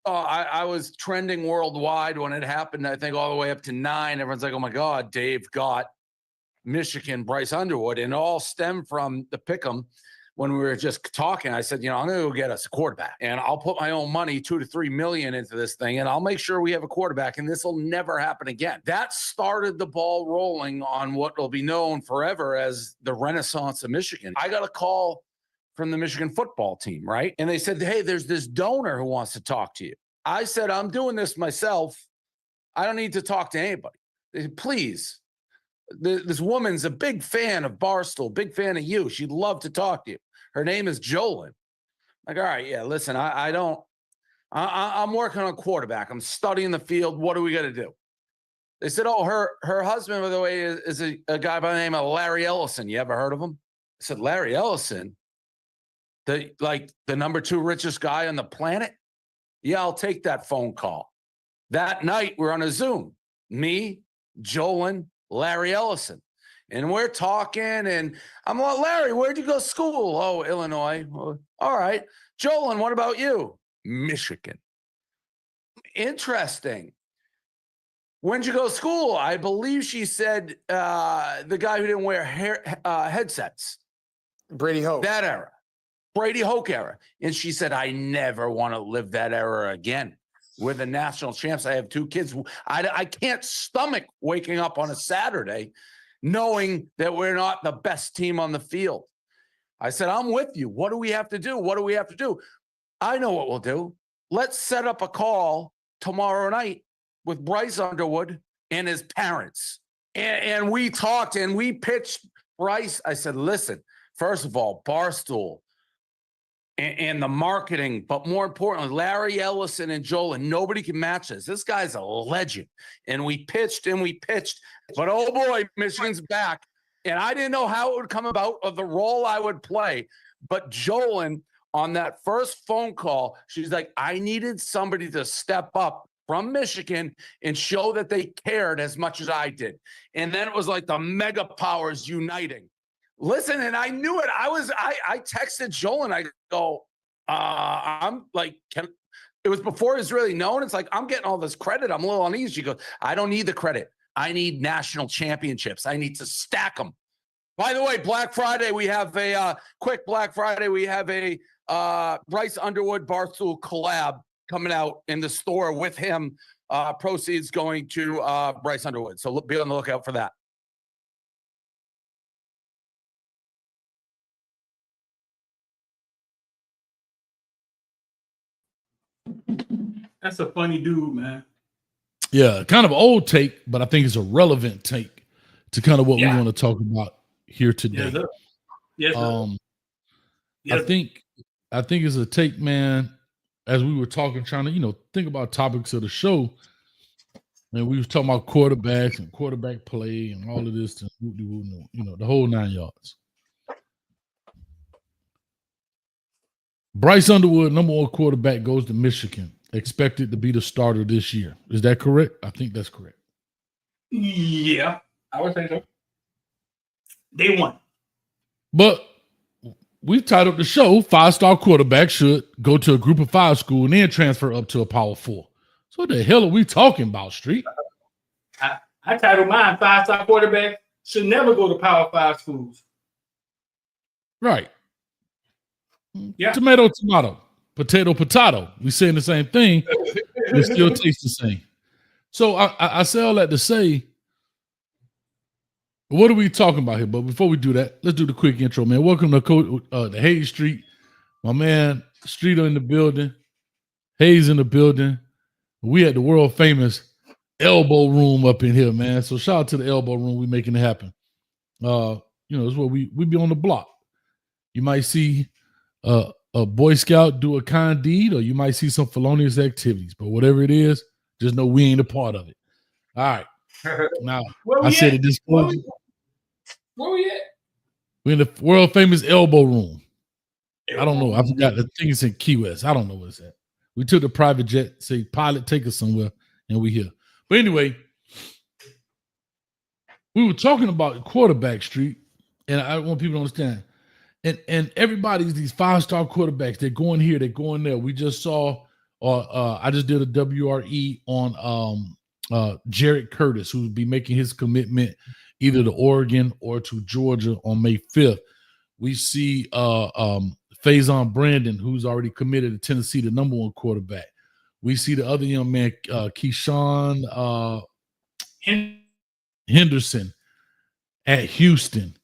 I was trending worldwide when it happened. I think all the way up to 9. Everyone's like, "Oh my God, Dave got Michigan, Bryce Underwood," and it all stemmed from the pick'em. When we were just talking, I said, I'm going to go get us a quarterback, and I'll put my own money, $2 to $3 million into this thing, and I'll make sure we have a quarterback, and this will never happen again. That started the ball rolling on what will be known forever as the Renaissance of Michigan. I got a call from the Michigan football team, right? And they said, "Hey, there's this donor who wants to talk to you." I said, "I'm doing this myself. I don't need to talk to anybody." They said, "Please. This woman's a big fan of Barstool, big fan of you. She'd love to talk to you. Her name is Jolin." Like, all right, yeah, listen, I'm working on a quarterback. I'm studying the field. What do we got to do? They said, "Oh, her husband, by the way, is a guy by the name of Larry Ellison. You ever heard of him?" I said, "Larry Ellison? The number 2 richest guy on the planet?" "Yeah, I'll take that phone call." That night, we're on a Zoom. Me, Jolin, Larry Ellison. And we're talking, and I'm like, "Larry, where'd you go to school?" "Oh, Illinois." "Well, all right. Jolin, what about you?" "Michigan." "Interesting. When'd you go to school?" I believe she said the guy who didn't wear headsets. Brady Hoke. That era. Brady Hoke era. And she said, "I never want to live that era again. We're the national champs. I have 2 kids. I can't stomach waking up on a Saturday knowing that we're not the best team on the field." I said, "I'm with you. What do we have to do? What do we have to do?" "I know what we'll do. Let's set up a call tomorrow night with Bryce Underwood and his parents." And we talked and we pitched Bryce. I said, "Listen, first of all, Barstool and the marketing, but more importantly, Larry Ellison and Jolin, nobody can match this. This guy's a legend." And we pitched, but oh boy, Michigan's back. And I didn't know how it would come about or the role I would play. But Jolin, on that first phone call, she's like, "I needed somebody to step up from Michigan and show that they cared as much as I did." And then it was like the mega powers uniting. Listen, and I knew it. I texted Jolin. I go, I'm like, it was before it was really known. It's like, I'm getting all this credit. I'm a little uneasy. She goes, "I don't need the credit. I need national championships. I need to stack them." By the way, Black Friday, we have a quick Black Friday. We have a Bryce Underwood Barstool collab coming out in the store with him. Proceeds going to Bryce Underwood. So be on the lookout for that. That's a funny dude, man. Yeah, kind of old take, but I think it's a relevant take to kind of what we want to talk about here today. Yes, sir. I think it's a take, man. As we were talking, trying to think about topics of the show, and we was talking about quarterbacks and quarterback play and all of this, and the whole 9 yards. Bryce Underwood, number 1 quarterback, goes to Michigan, expected to be the starter this year. Is that correct? I think that's correct. Yeah, I would say so. Day 1. But we've titled the show, 5-star quarterback should go to a group of 5 school and then transfer up to a Power 4. So what the hell are we talking about, Street? I titled mine, 5-star quarterback should never go to Power 5 schools. Right. Yeah. Tomato, tomato. Potato, potato. We saying the same thing. It still tastes the same. So I say all that to say, what are we talking about here? But before we do that, let's do the quick intro, man. Welcome to the Hayes Street. My man, Streeter in the building. Hayes in the building. We at the world famous Elbow Room up in here, man. So shout out to the Elbow Room. We making it happen. It's where we be on the block. You might see a Boy Scout do a kind deed, or you might see some felonious activities. But whatever it is, just know we ain't a part of it. All right. Now, I said it this morning. Where we at? We're in the world famous Elbow Room. I don't know. I forgot. I think it's in Key West. I don't know where it's at. We took the private jet, say, pilot, take us somewhere, and we here. But anyway, we were talking about quarterback, Street, and I want people to understand. And everybody's these 5-star quarterbacks. They're going here, they're going there. We just saw or I just did a WRE on Jared Curtis, who will be making his commitment either to Oregon or to Georgia on May 5th. We see Faison Brandon, who's already committed to Tennessee, the number 1 quarterback. We see the other young man, Keyshawn Henderson at Houston.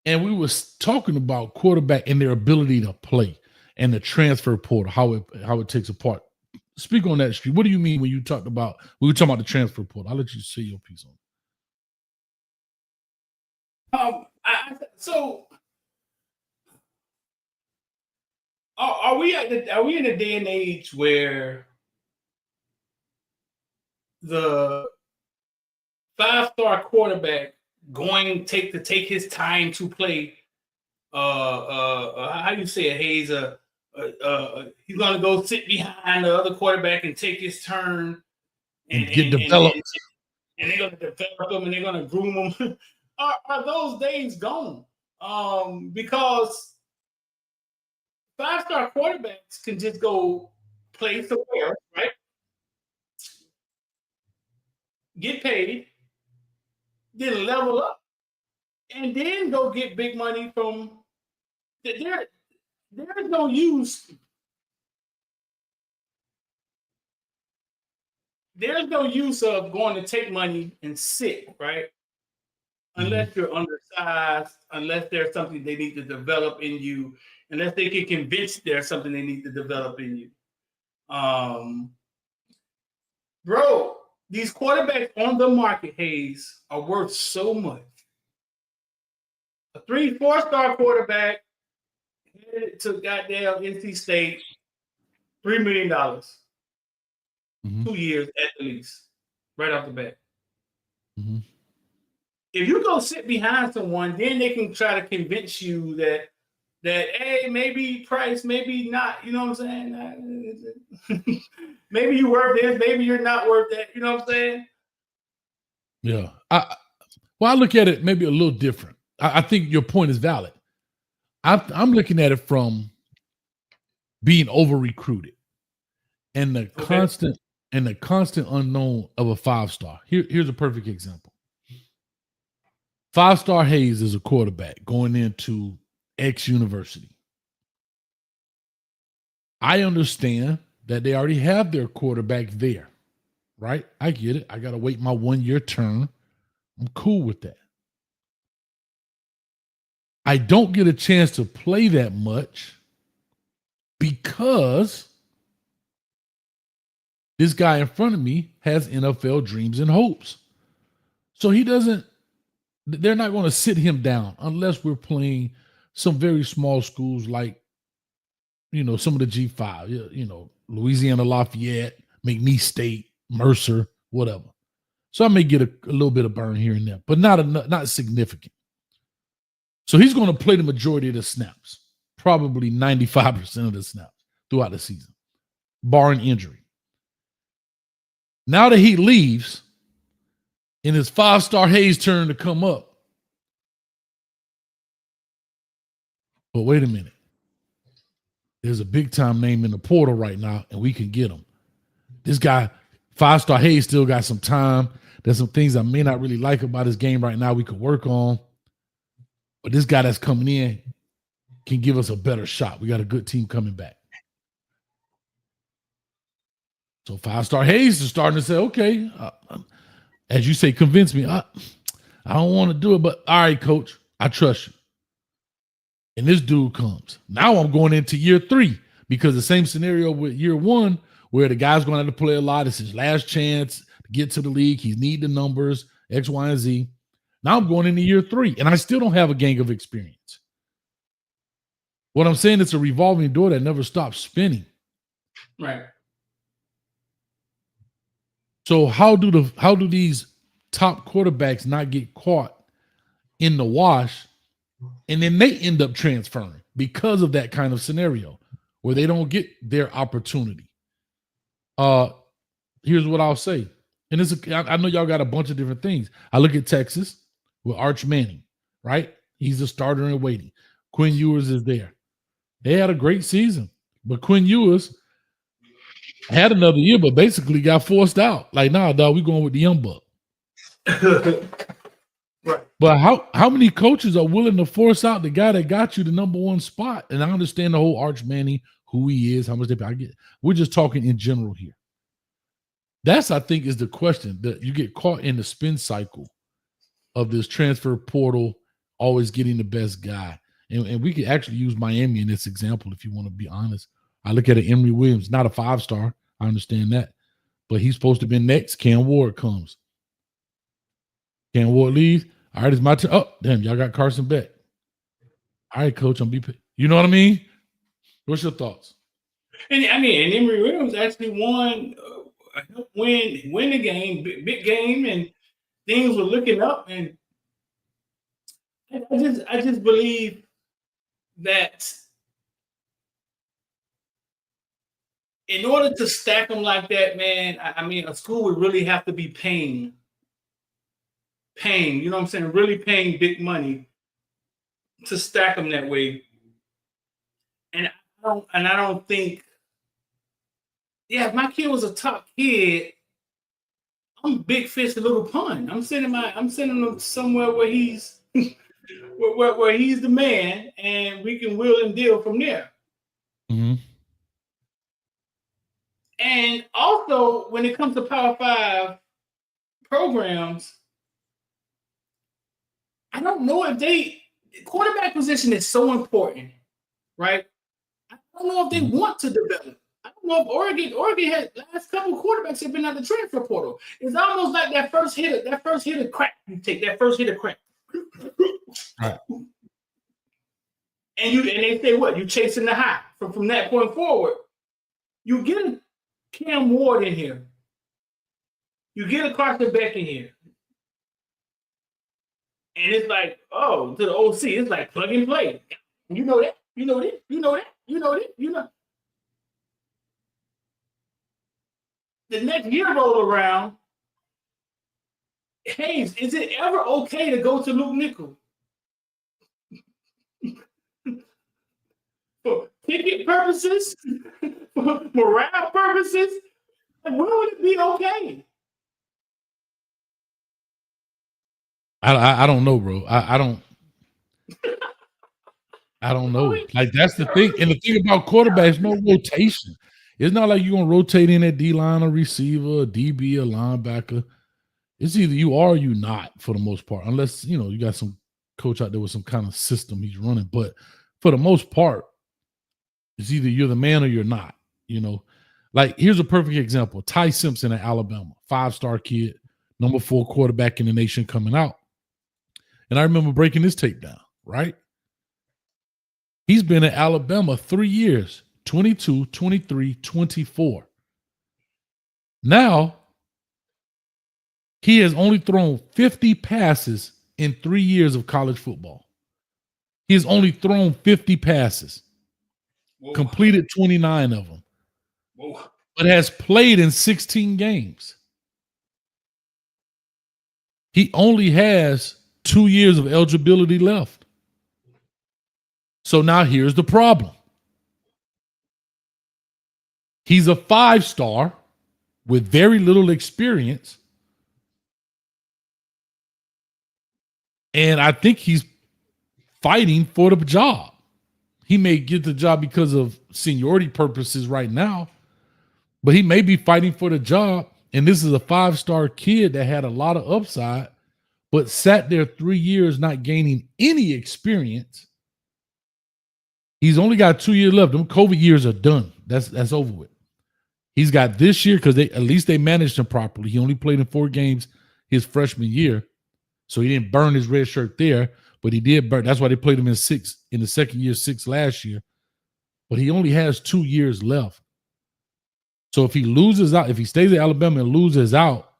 And we was talking about quarterback and their ability to play and the transfer portal, how it takes apart. Speak on that, Street. What do you mean when we were talking about the transfer portal? I'll let you say your piece on it. So are we in a day and age where the 5-star quarterback going to take his time to play? How you say it, Hayes? He's gonna go sit behind the other quarterback and take his turn and get developed. And they're gonna develop them and they're gonna groom them. Are those days gone? Because 5-star quarterbacks can just go play somewhere, right? Get paid, then level up, and then go get big money from. There's no use. There's no use of going to take money and sit, right? Unless you're undersized, unless there's something they need to develop in you, unless they can convince there's something they need to develop in you. Bro, these quarterbacks on the market, Hayes, are worth so much. A 3-4-star quarterback headed to goddamn NC State, $3 million. 2 years at the least, right off the bat. If you go sit behind someone, then they can try to convince you that hey, maybe price, maybe not. You know what I'm saying? Maybe you worth this, maybe you're not worth that. You know what I'm saying? Yeah. I look at it maybe a little different. I think your point is valid. I'm looking at it from being over recruited and the constant unknown of a 5-star. Here's a perfect example. 5-star Hayes is a quarterback going into X university. I understand that they already have their quarterback there, right? I get it. I got to wait my 1-year term. I'm cool with that. I don't get a chance to play that much because this guy in front of me has NFL dreams and hopes. So they're not going to sit him down unless we're playing some very small schools like, some of the G5, Louisiana Lafayette, McNeese State, Mercer, whatever. So I may get a little bit of burn here and there, but not significant. So he's going to play the majority of the snaps, probably 95% of the snaps throughout the season, barring injury. Now that he leaves, in his 5-star Hayes turn to come up. But wait a minute. There's a big time name in the portal right now, and we can get him. This guy, 5-star Hayes, still got some time. There's some things I may not really like about his game right now we could work on. But this guy that's coming in can give us a better shot. We got a good team coming back. So 5-star Hayes is starting to say, okay, as you say, convince me. I don't want to do it, but all right, coach, I trust you. And this dude comes. Now I'm going into year 3 because the same scenario with year 1 where the guy's going to have to play a lot. It's his last chance to get to the league. He needs the numbers, X, Y, and Z. Now I'm going into year 3, and I still don't have a gang of experience. What I'm saying, it's a revolving door that never stops spinning. Right. So how do these top quarterbacks not get caught in the wash, and then they end up transferring because of that kind of scenario where they don't get their opportunity? Here's what I'll say, and I know y'all got a bunch of different things. I look at Texas with Arch Manning, right? He's a starter in waiting. Quinn Ewers is there. They had a great season, but Quinn Ewers Had another year, but basically got forced out. Like, nah, dog, we going with the young buck. Right. But how many coaches are willing to force out the guy that got you the number one spot? And I understand the whole Arch Manning, who he is, how much they pay. I get. We're just talking in general here. That's, I think, is the question, that you get caught in the spin cycle of this transfer portal, always getting the best guy. And we could actually use Miami in this example if you want to be honest. I look at it, Emory Williams, not a 5-star. I understand that. But he's supposed to be next. Cam Ward comes. Cam Ward leaves. All right, it's my turn. Oh, damn, y'all got Carson Beck. All right, coach, I'm BP. You know what I mean? What's your thoughts? And I mean, and Emory Williams actually won, helped win the game, big game, and things were looking up. And I just believe that in order to stack them like that, man, I mean, a school would really have to be paying, you know what I'm saying? Really paying big money to stack them that way. And I don't think, yeah, if my kid was a top kid, I'm big fish, a little pond. I'm sending him somewhere where he's where he's the man, and we can wheel and deal from there. Mm-hmm. And also, when it comes to Power 5 programs, I don't know if quarterback position is so important, right? I don't know if they want to develop. I don't know if Oregon had last couple quarterbacks have been at the transfer portal. It's almost like that first hitter crack you take, that first hitter crack. Right. And they say what? You chasing the high. From that point forward, you get a Cam Ward in here. You get a Carson Beck in here. And it's like, oh, to the OC, it's like plug and play. You know that. You know that. You know that. You know that. You know. The next year roll around. Hayes, is it ever okay to go to Luke Nickel? For ticket purposes, for morale purposes, when would it be okay? I don't know, bro. I don't know. Like, that's the thing. And the thing about quarterbacks, no rotation. It's not like you're gonna rotate in at D-line, a receiver, a DB, a linebacker. It's either you are or you not for the most part, unless you got some coach out there with some kind of system he's running. But for the most part, it's either you're the man or you're not. Like, here's a perfect example: Ty Simpson at Alabama, 5-star kid, number 4 quarterback in the nation coming out. And I remember breaking this tape down, right? He's been at Alabama 3 years, 22, 23, 24. Now, he has only thrown 50 passes in 3 years of college football. He has only thrown 50 passes, completed 29 of them, but has played in 16 games. He only has 2 years of eligibility left. So now here's the problem. He's a 5-star with very little experience. And I think he's fighting for the job. He may get the job because of seniority purposes right now, but he may be fighting for the job. And this is a 5-star kid that had a lot of upside, but sat there 3 years not gaining any experience. He's only got 2 years left. Them COVID years are done. That's over with. He's got this year because at least they managed him properly. He only played in 4 games his freshman year, so he didn't burn his red shirt there. But he did burn. That's why they played him in 6 in the second year, 6 last year. But he only has 2 years left. So if he loses out, if he stays at Alabama and loses out,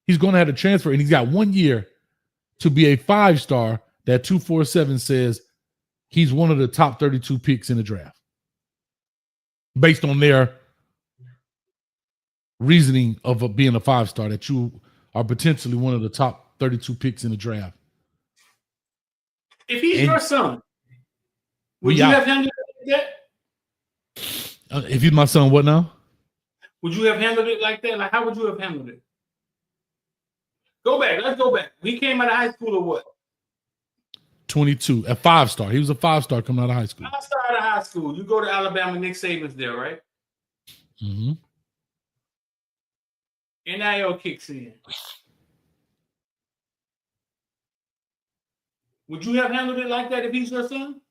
he's going to have to transfer, and he's got 1 year to be a 5-star. That 247 says he's one of the top 32 picks in the draft, based on their reasoning of being a 5-star, that you are potentially one of the top 32 picks in the draft. If he's your son, would you have handled that? If he's my son, what now? Would you have handled it like that? Like, how would you have handled it? Go back. Let's go back. He came out of high school or what? 22, a 5-star. He was a 5-star coming out of high school. 5-star out of high school. You go to Alabama, Nick Saban's there, right? Mm-hmm. NIL kicks in. Would you have handled it like that if he's your son?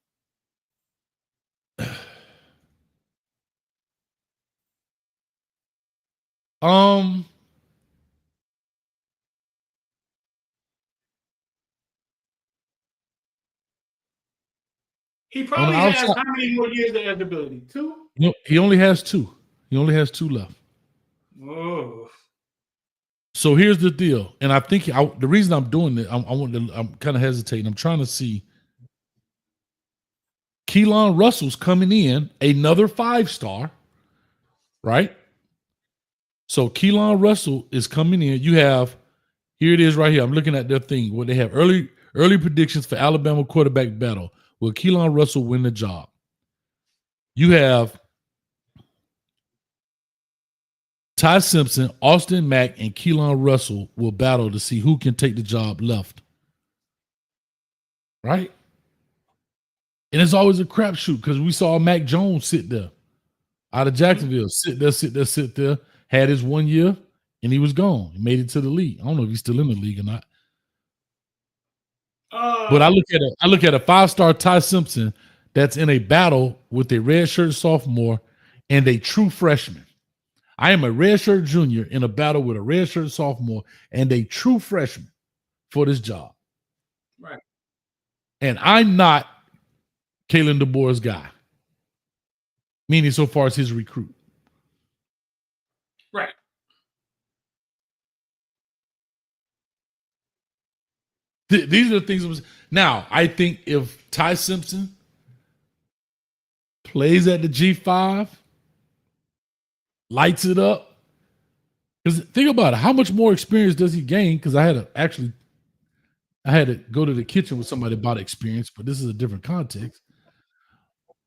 He probably has how many more years of eligibility? 2? No, he only has 2. He only has 2 left. Oh. So here's the deal, and I think the reason I'm doing it, I'm kind of hesitating. I'm trying to see. Keelan Russell's coming in, another 5-star, right? So Keelan Russell is coming in. You have, here it is right here. I'm looking at their thing where they have early predictions for Alabama quarterback battle. Will Keelan Russell win the job? You have Ty Simpson, Austin Mack, and Keelan Russell will battle to see who can take the job left. Right? And it's always a crapshoot because we saw Mac Jones sit there out of Jacksonville, sit there, had his 1 year, and he was gone. He made it to the league. I don't know if he's still in the league or not. But I look at a 5-star Ty Simpson that's in a battle with a redshirt sophomore and a true freshman. I am a redshirt junior in a battle with a redshirt sophomore and a true freshman for this job. Right. And I'm not Kalen DeBoer's guy, meaning so far as his recruit. Right. These are the things. Now, I think if Ty Simpson plays at the G5, lights it up, because think about it, how much more experience does he gain? Because I had to go to the kitchen with somebody about experience, but this is a different context.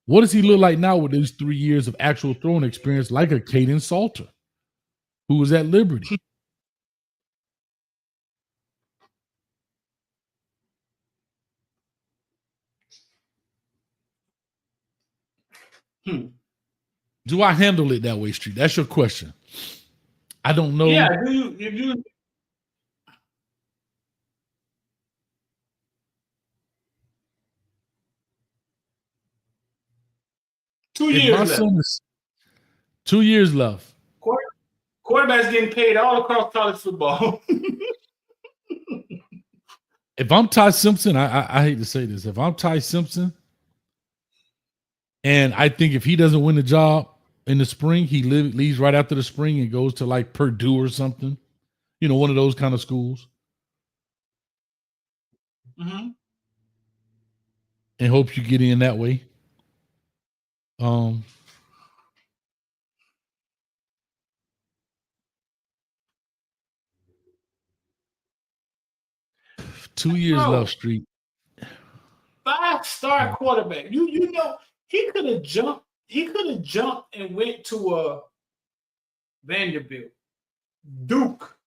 What does he look like now with these 3 years of actual throwing experience, like a Caden Salter, who was at Liberty? Do I handle it that way, Street? That's your question. I don't know. Yeah, you 2 years left. 2 years left. Quarterbacks getting paid all across college football. If I'm Ty Simpson, I hate to say this. If I'm Ty Simpson, and I think if he doesn't win the job in the spring, he leaves right after the spring and goes to like Purdue or something, one of those kind of schools, Mm-hmm. and hopes you get in that way. 2 years left, Street. 5-star quarterback. You know he could have jumped. He could have jumped and went to a Vanderbilt, Duke,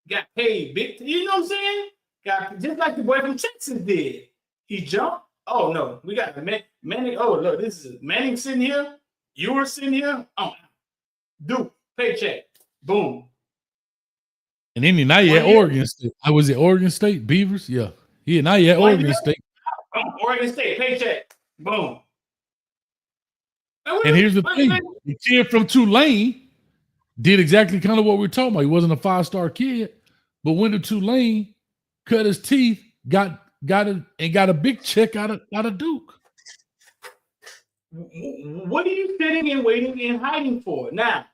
got paid big. You know what I'm saying? Got just like the boy from Texas did. He jumped. Oh no, we got Manning. Oh look, this is Manning sitting here. You were sitting here. Oh, Duke paycheck. Boom. And then now you're at Oregon State. I was at Oregon State Beavers. Yeah. Now you're at Oregon State. Oregon State paycheck. Boom. And here's the thing: the kid from Tulane did exactly kind of what we're talking about. He wasn't a 5-star kid, but went to Tulane, cut his teeth, got a big check out of Duke. What are you sitting and waiting and hiding for now?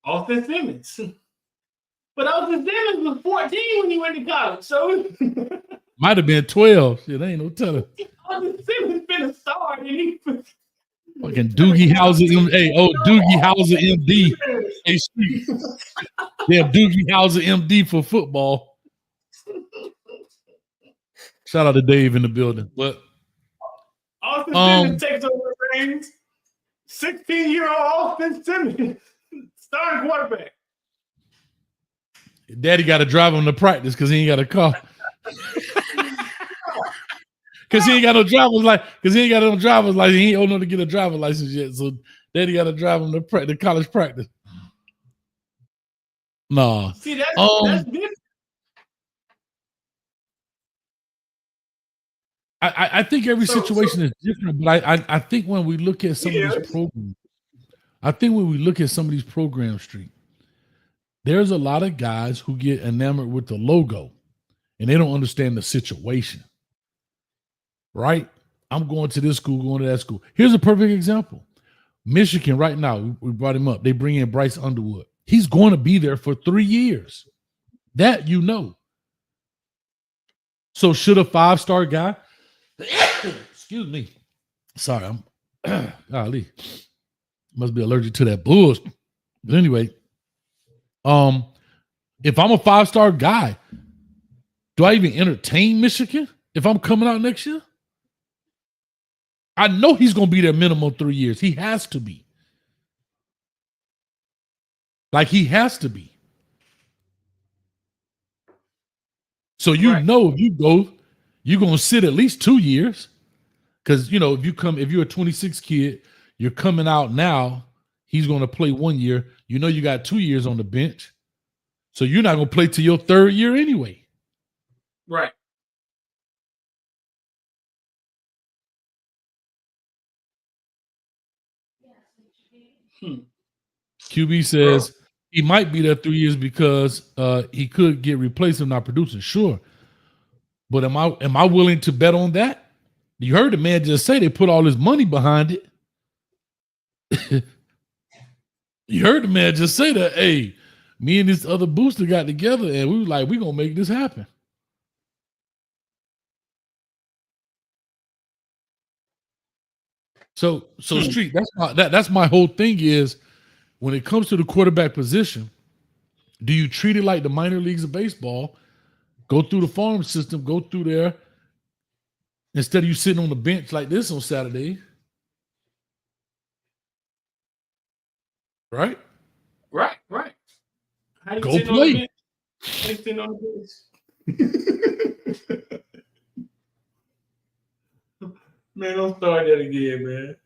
Austin Simmons. But Austin Simmons was 14 when he went to college, so might have been 12. Shit, ain't no telling. Austin Simmons been a star, and he fucking Doogie Howser, Doogie Howser MD. Hey, Steve. Yeah, Doogie Howser MD for football. Shout out to Dave in the building. But Austin Simmons takes over the reins. 16-year-old Austin Simmons Starting quarterback. Daddy got to drive him to practice because he ain't got a car. Because he ain't got no driver's license. Because he ain't got no driver's license. He ain't old enough to get a driver's license yet. So Daddy got to drive him to college practice. Nah. See, that's different. I think every situation is different, but I think when we look at some of these programs, Street, there's a lot of guys who get enamored with the logo and they don't understand the situation. Right? I'm going to this school, going to that school. Here's a perfect example. Michigan right now, we brought him up. They bring in Bryce Underwood. He's going to be there for 3 years. That you know. So should a 5-star guy, excuse me. Sorry, I'm golly. Must be allergic to that bullshit. But anyway, if I'm a 5-star guy, do I even entertain Michigan if I'm coming out next year? I know he's going to be there minimum 3 years. He has to be. Like, he has to be. So know if you go, you're going to sit at least 2 years. Because, if you're a 26 kid, you're coming out now, he's going to play 1 year. You got 2 years on the bench. So you're not going to play till your 3rd year anyway. Right. QB says he might be there 3 years because he could get replaced if not producing. Sure. But am I willing to bet on that? You heard the man just say they put all his money behind it. You heard the man just say that, hey, me and this other booster got together and we was like, we're going to make this happen. So Street, that's my whole thing is when it comes to the quarterback position, do you treat it like the minor leagues of baseball? Go through the farm system, go through there. Instead of you sitting on the bench like this on Saturday. Right? Right. How you Go sitting play. on the bench? How you sitting on the bench? Man, don't start that again, man.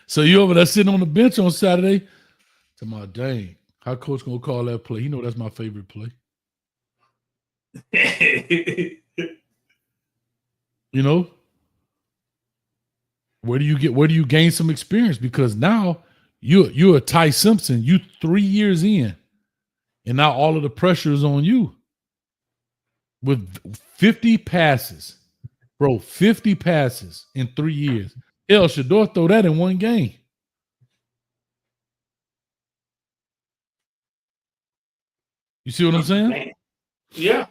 So you over there sitting on the bench on Saturday? To my dang, how coach gonna call that play? That's my favorite play. Where do you gain some experience? Because now you're a Ty Simpson. You 3 years in, and now all of the pressure is on you. With 50 passes, bro, 50 passes in 3 years. Hell, Shador throw that in one game. You see what I'm saying? Man. Yeah.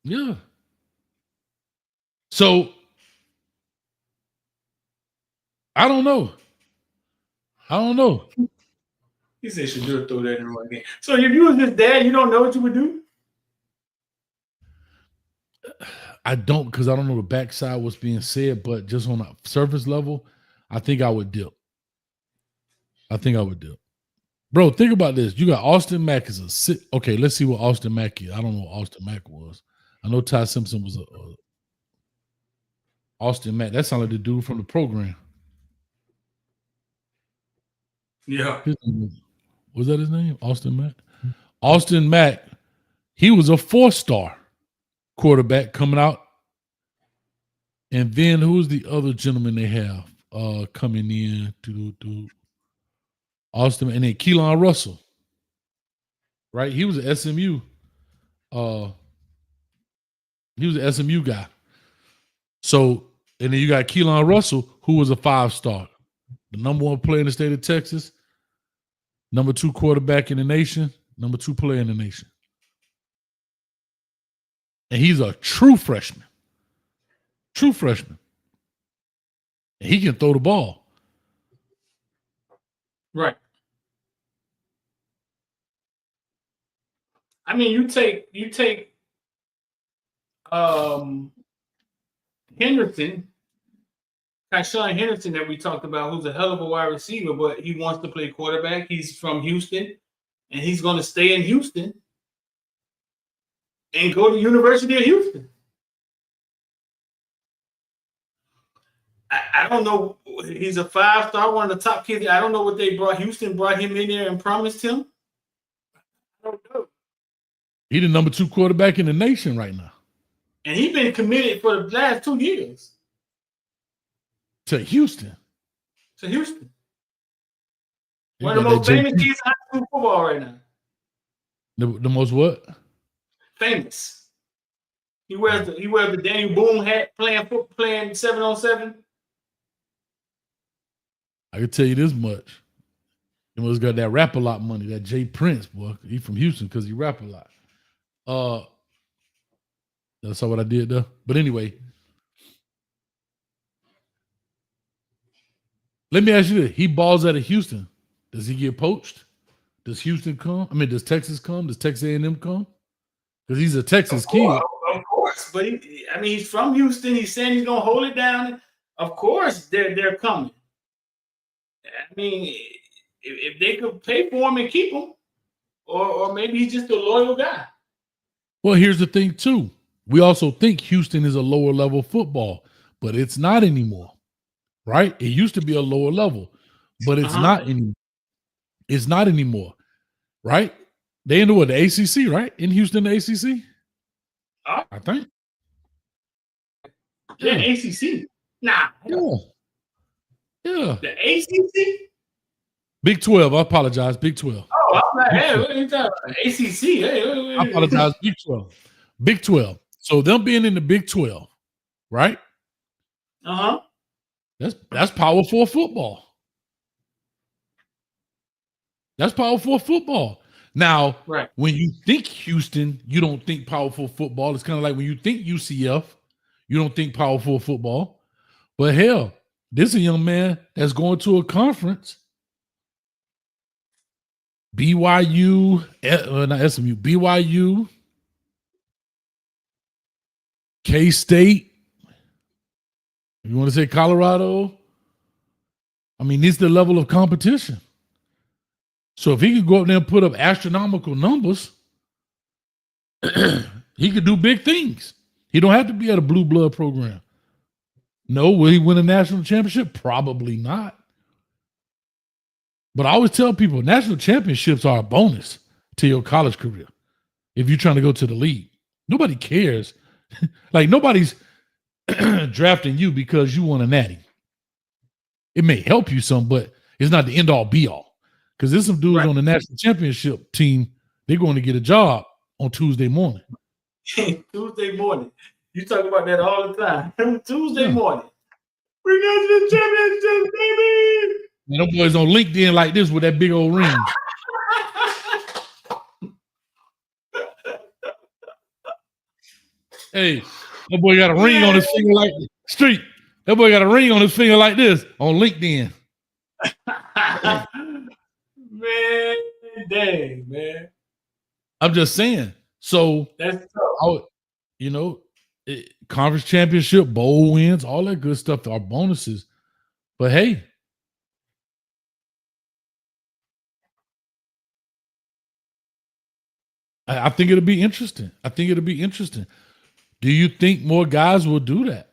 Yeah. So I don't know. He said Shador throw that in one game. So if you was his dad, you don't know what you would do? I don't, because I don't know the backside what's being said, but just on a surface level, I think I would dip. Bro, think about this. You got Austin Mack as a okay, let's see what Austin Mack is. I don't know what Austin Mack was. I know Ty Simpson was a Austin Mack. That sounded like the dude from the program. Yeah. Was that his name? Austin Mack? Austin Mack, he was a 4-star quarterback coming out. And then who's the other gentleman they have coming in to Austin, and then Keelan Russell, right? He was an SMU. He was an SMU guy. So, and then you got Keelan Russell, who was a 5-star, the number 1 player in the state of Texas, number 2 quarterback in the nation, number 2 player in the nation. And he's a true freshman. And he can throw the ball. Right. I mean, you take Henderson. Tyshawn Henderson that we talked about, who's a hell of a wide receiver, but he wants to play quarterback. He's from Houston, and he's going to stay in Houston and go to University of Houston. I don't know. He's a 5-star, one of the top kids. I don't know what they brought. Houston brought him in there and promised him. I don't know. He's the number 2 quarterback in the nation right now. And he's been committed for the last 2 years. To Houston. One of the most famous kids in high school football right now. The most what? Famous. He wears the Daniel Boone hat playing 7-on-7. I can tell you this much. He must got that rap a lot money, that Jay Prince, boy. He from Houston because he rap a lot. That's what I did though. But anyway, let me ask you this. He balls out of Houston. Does he get poached? Does Houston come? I mean, does Texas come? Does Texas A&M come? Because he's a Texas kid. Of course. But he's from Houston. He's saying he's gonna hold it down. Of course, they're coming. I mean, if they could pay for him and keep him, or maybe he's just a loyal guy. Well, here's the thing too. We also think Houston is a lower level football, but it's not anymore, right? It used to be a lower level, but it's not anymore. It's not anymore, right? They into what, the ACC, right? In Houston, the ACC, I think. Yeah, ACC. Nah. Yeah. The ACC? Big 12. I apologize. Big 12. Oh, I'm like, hey, what are you talking about? ACC. Hey, I apologize. Big 12. Big 12. So them being in the Big 12, right? That's Power 4 football. That's Power 4 football. Now, when you think Houston, you don't think Power 4 football. It's kind of like when you think UCF, you don't think Power 4 football. But hell, this is a young man that's going to a conference. BYU, not SMU, BYU, K-State. You want to say Colorado? I mean, this is the level of competition. So if he could go up there and put up astronomical numbers, he could do big things. He don't have to be at a blue blood program. No, will he win a national championship? Probably not. But I always tell people national championships are a bonus to your college career if you're trying to go to the league. Nobody cares. Like nobody's drafting you because you won a natty. It may help you some, but it's not the end all be all. Because there's some dudes on the national championship team, they're going to get a job on Tuesday morning. Tuesday morning. You talk about that all the time. Tuesday morning. We got to the championship, baby. And them boys on LinkedIn like this with that big old ring. Hey, that boy got a ring on his finger like this. Street. That boy got a ring on his finger like this on LinkedIn. Man, dang, man. I'm just saying. So, that's tough. Conference championship, bowl wins, all that good stuff are bonuses. But hey, I think it'll be interesting. Do you think more guys will do that?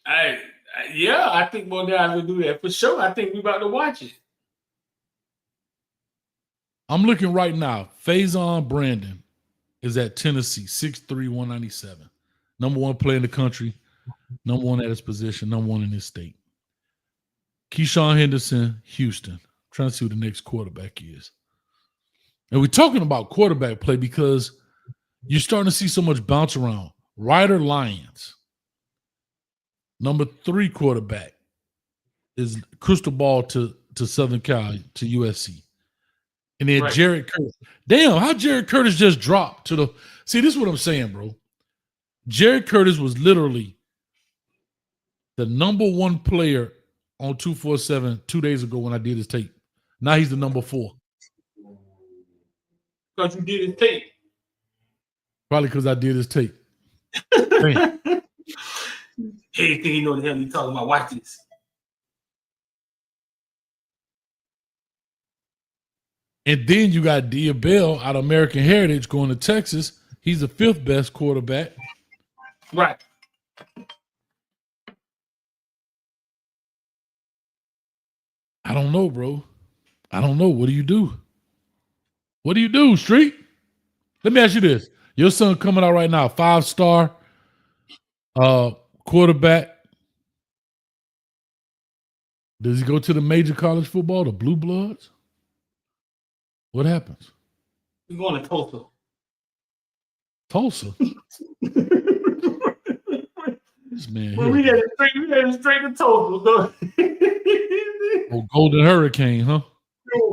I think more guys will do that for sure. I think we're about to watch it. I'm looking right now. Faison Brandon is at Tennessee, 6'3", 197. Number 1 player in the country, number 1 at his position, number 1 in his state. Keyshawn Henderson, Houston. I'm trying to see who the next quarterback is. And we're talking about quarterback play because you're starting to see so much bounce around. Ryder Lyons, number 3 quarterback, is crystal ball to Southern Cal, to USC. And then Jared Curtis. Damn, how Jared Curtis just dropped to the... See, this is what I'm saying, bro. Jared Curtis was literally the number 1 player on 247 2 days ago when I did his tape. Now he's the number 4. Because you did his tape. Probably because I did his tape. Hey, think he know the hell he talking about? Watch this. And then you got Dia Bell out of American Heritage going to Texas. He's the 5th best quarterback. Right. I don't know, bro. I don't know. What do you do? What do you do, Street? Let me ask you this. Your son coming out right now, 5-star quarterback. Does he go to the major college football, the Blue Bloods? What happens? We're going to Tulsa. Tulsa? This man Well, we here. had straight to Tulsa. Oh, Golden Hurricane, huh?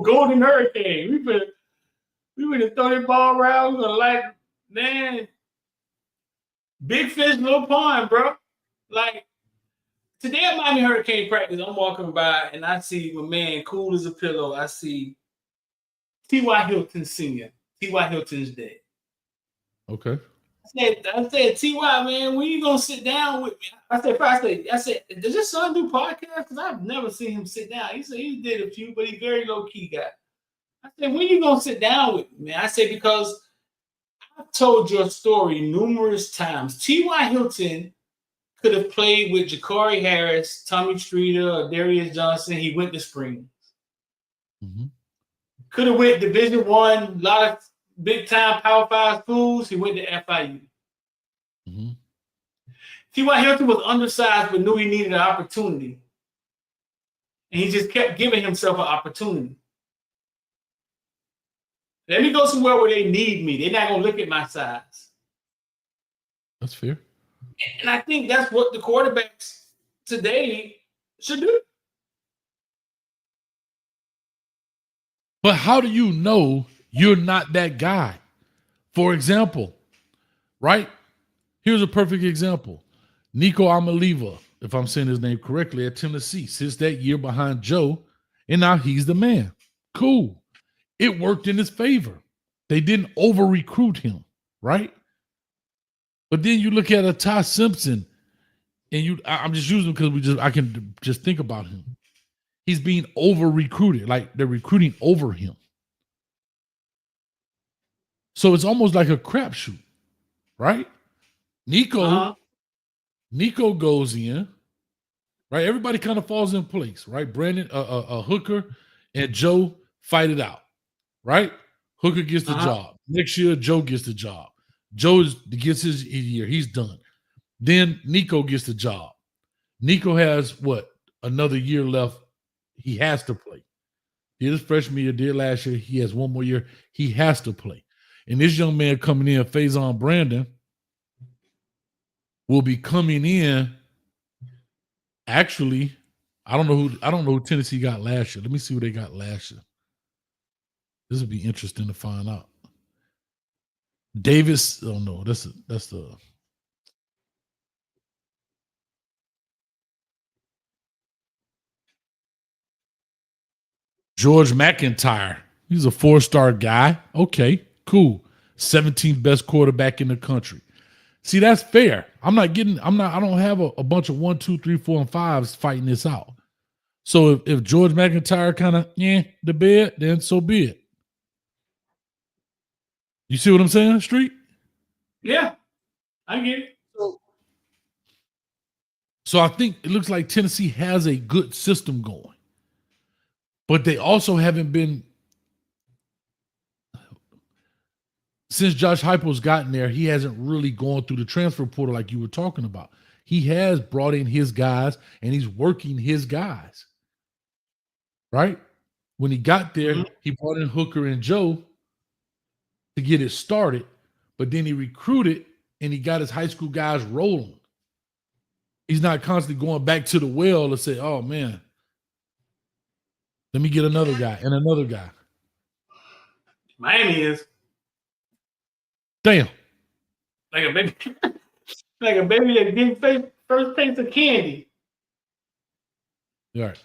Golden Hurricane. We been to throw that ball around. We're like, man, big fish, little pond, bro. Like, today at Miami Hurricane practice, I'm walking by and I see my man cool as a pillow. I see T.Y. Hilton Sr. T.Y. Hilton's dead. Okay. I said, T.Y., man, when you gonna sit down with me? I said, does your son do podcasts? Because I've never seen him sit down. He said he did a few, but he's very low-key guy. I said, when you gonna sit down with me, man? I said, because I've told your story numerous times. T.Y. Hilton could have played with Ja'Cory Harris, Tommy Streeter, or Darius Johnson. He went to Springs. Mm-hmm. Could have went Division I, a lot of big-time Power 5 schools. He went to FIU. Mm-hmm. T.Y. Hilton was undersized but knew he needed an opportunity. And he just kept giving himself an opportunity. Let me go somewhere where they need me. They're not going to look at my size. That's fair. And I think that's what the quarterbacks today should do. But how do you know you're not that guy? For example, right? Here's a perfect example. Nico Amaliva, if I'm saying his name correctly, at Tennessee, sits that year behind Joe, and now he's the man. Cool. It worked in his favor. They didn't over-recruit him, right? But then you look at a Ty Simpson, and I'm just using him because I can just think about him. He's being over-recruited, like they're recruiting over him. So it's almost like a crapshoot, right? Nico goes in, right? Everybody kind of falls in place, right? Brandon, Hooker, and Joe fight it out, right? Hooker gets the job. Next year, Joe gets the job. Joe gets his year. He's done. Then Nico gets the job. Nico has another year left. He has to play. Did his freshman year, did last year. He has one more year. He has to play. And this young man coming in, Faison Brandon, will be coming in. Actually, I don't know who Tennessee got last year. Let me see who they got last year. This would be interesting to find out. Davis, oh no, that's the George McIntyre. He's a 4-star guy. Okay, cool. 17th best quarterback in the country. See, that's fair. I don't have a bunch of 1, 2, 3, 4, and 5s fighting this out. So if George McIntyre kind of the bed, then so be it. You see what I'm saying, Street? Yeah, I get it. So I think it looks like Tennessee has a good system going. But they also haven't been, since Josh Heupel's gotten there, he hasn't really gone through the transfer portal like you were talking about. He has brought in his guys, and he's working his guys. Right? When he got there, he brought in Hooker and Joe to get it started, but then he recruited and he got his high school guys rolling. He's not constantly going back to the well to say, oh man, let me get another guy and another guy. Miami is. Damn. Like a baby, that getting first taste of candy. All right.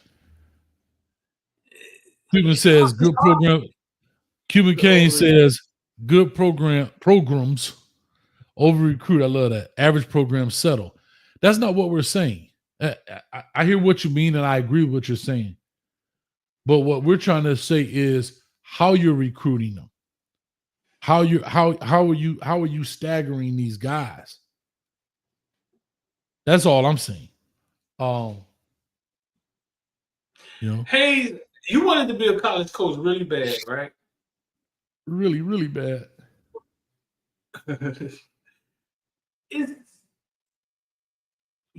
Cuban says good program. Cuban Kane says good programs over recruit. I love that. Average program settle. That's not what we're saying. I hear what you mean, and I agree with what you're saying. But what we're trying to say is how you're recruiting them. How are you staggering these guys? That's all I'm saying. Hey, you wanted to be a college coach really bad, right? Really, really bad.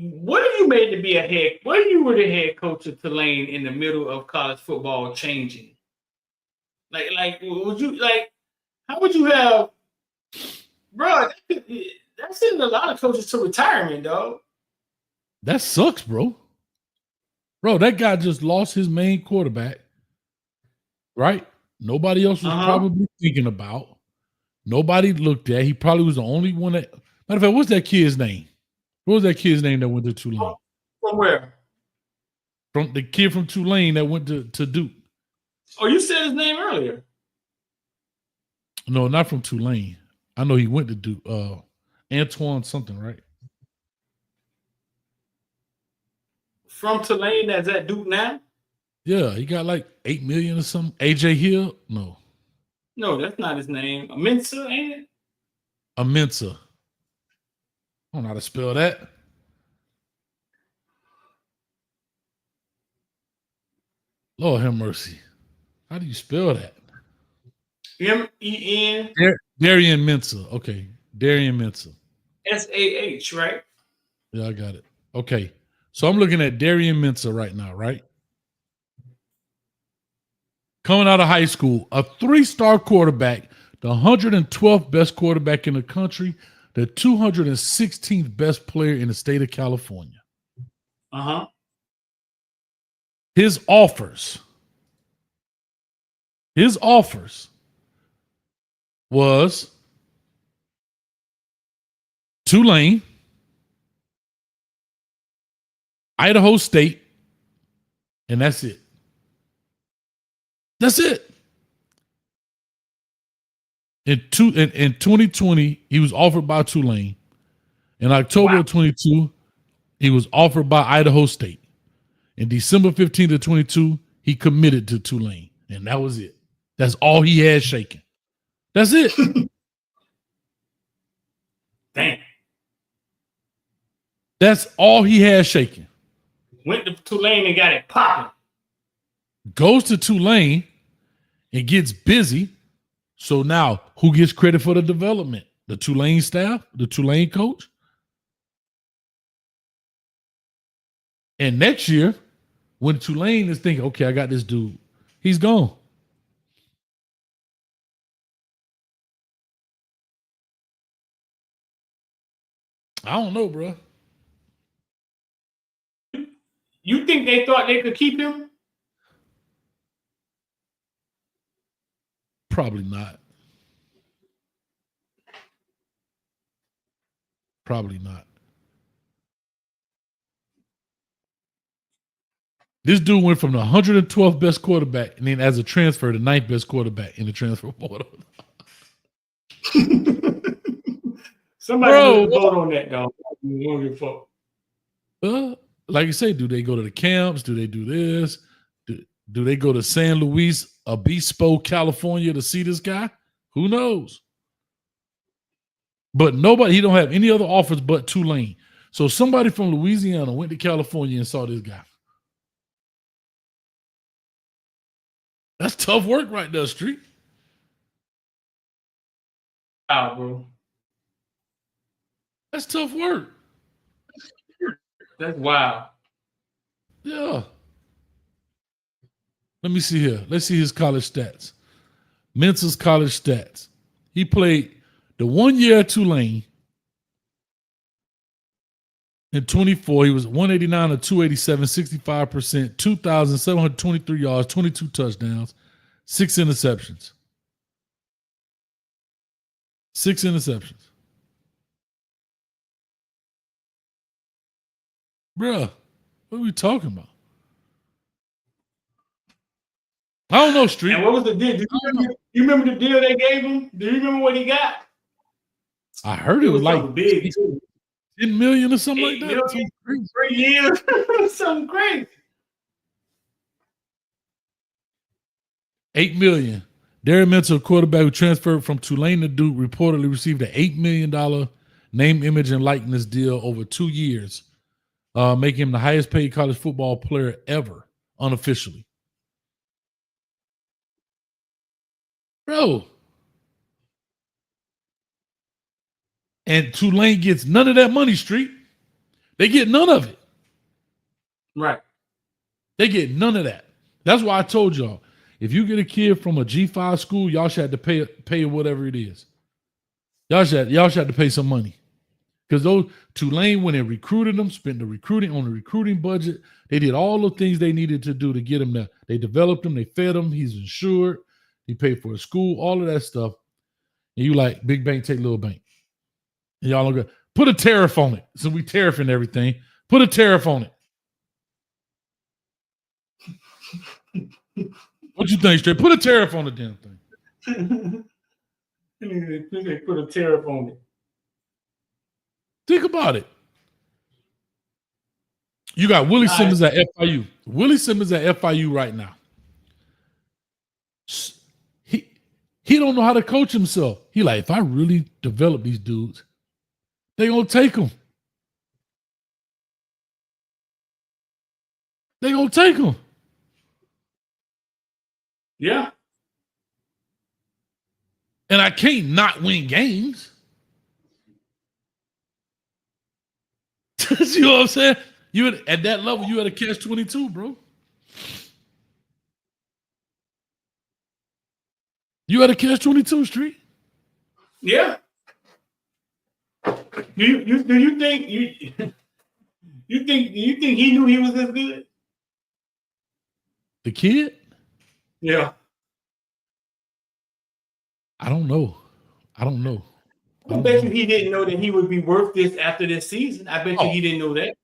What if you made to be a head? What if you were the head coach of Tulane in the middle of college football changing? Would you like? How would you have, bro? That's sending a lot of coaches to retirement, dog. That sucks, bro. Bro, that guy just lost his main quarterback, right? Nobody else was probably thinking about. Nobody looked at. He probably was the only one that. Matter of fact, what's that kid's name? What was that kid's name that went to Tulane? From where? From the kid from Tulane that went to Duke. Oh, you said his name earlier. No, not from Tulane. I know he went to Duke. Antoine something, right? From Tulane that's at Duke now? Yeah, he got like 8 million or something. AJ Hill? No. No, that's not his name. Mensa, ain't it? Amensa. I don't know how to spell that. Lord have mercy. How do you spell that? M-E-N. Darian Mensa. Okay. Darian Mensa. S-A-H, right? Yeah, I got it. Okay. So I'm looking at Darian Mensa right now, right? Coming out of high school, a 3-star quarterback, the 112th best quarterback in the country, the 216th best player in the state of California. Uh-huh. His offers was Tulane, Idaho State, and that's it. That's it. In 2020, he was offered by Tulane. In October of 22, he was offered by Idaho State. In December 15th of 22, he committed to Tulane. And that was it. That's all he had shaking. That's it. Damn. That's all he had shaking. Went to Tulane and got it popping. Goes to Tulane and gets busy. So now, who gets credit for the development? The Tulane staff? The Tulane coach? And next year, when Tulane is thinking, okay, I got this dude, he's gone. I don't know, bro. You think they thought they could keep him? Probably not. Probably not. This dude went from the 112th best quarterback and then as a transfer, the 9th best quarterback in the transfer portal. Somebody need to vote on that, dog. Like you say, do they go to the camps? Do they do this? Do they go to San Luis Obispo, California to see this guy? Who knows? But he don't have any other offers but Tulane. So somebody from Louisiana went to California and saw this guy. That's tough work right there, Street. Wow, bro. That's tough work. That's wild. Yeah. Let me see here. Let's see his college stats. Mensa's college stats. He played the 1 year at Tulane. In 24, he was 189 of 287, 65%, 2,723 yards, 22 touchdowns, 6 interceptions. 6 interceptions. Bruh, what are we talking about? I don't know, Street. And what was the deal? You remember the deal they gave him? Do you remember what he got? I heard it was like big too. 10 million or something like 8 that. million Something crazy. 3 years. Something crazy. 8 million. Darren Mentor, quarterback who transferred from Tulane to Duke, reportedly received an $8 million name, image, and likeness deal over 2 years, making him the highest paid college football player ever, unofficially. Bro. And Tulane gets none of that money, Street. They get none of it. Right. They get none of that. That's why I told y'all, if you get a kid from a G5 school, y'all should have to pay whatever it is. Y'all should have to pay some money. Because those Tulane, when they recruited them, spent the recruiting budget. They did all the things they needed to do to get him there. They developed him, they fed him, he's insured, he paid for his school, all of that stuff. And you like, big bank, take little bank. And y'all don't go, put a tariff on it. So we tariffing everything. Put a tariff on it. What you think, Straight? Put a tariff on the damn thing. They put a tariff on it. Think about it. You got Willie Simmons at FIU. Willie Simmons at FIU right now. He don't know how to coach himself. He like, if I really develop these dudes, they gonna take them. They gonna take them. Yeah. And I can't not win games. You know what I'm saying? At that level, you had a catch-22, bro. You had a catch-22, Street. Yeah. Do you think you think he knew he was as good? The kid? Yeah. I don't know. I bet you he didn't know that he would be worth this after this season. I bet you he didn't know that.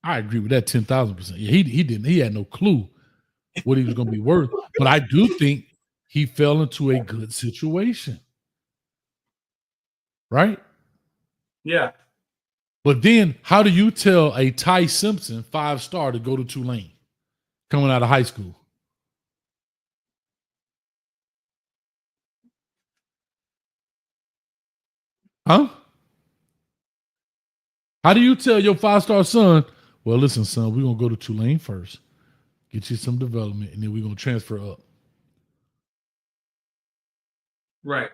I agree with that 10,000%. Yeah, he didn't. He had no clue what he was going to be worth. But I do think he fell into a good situation. Right? Yeah. But then how do you tell a Ty Simpson 5-star to go to Tulane coming out of high school? Huh? How do you tell your 5-star son, well, listen, son, we're going to go to Tulane first, get you some development, and then we're going to transfer up? Right.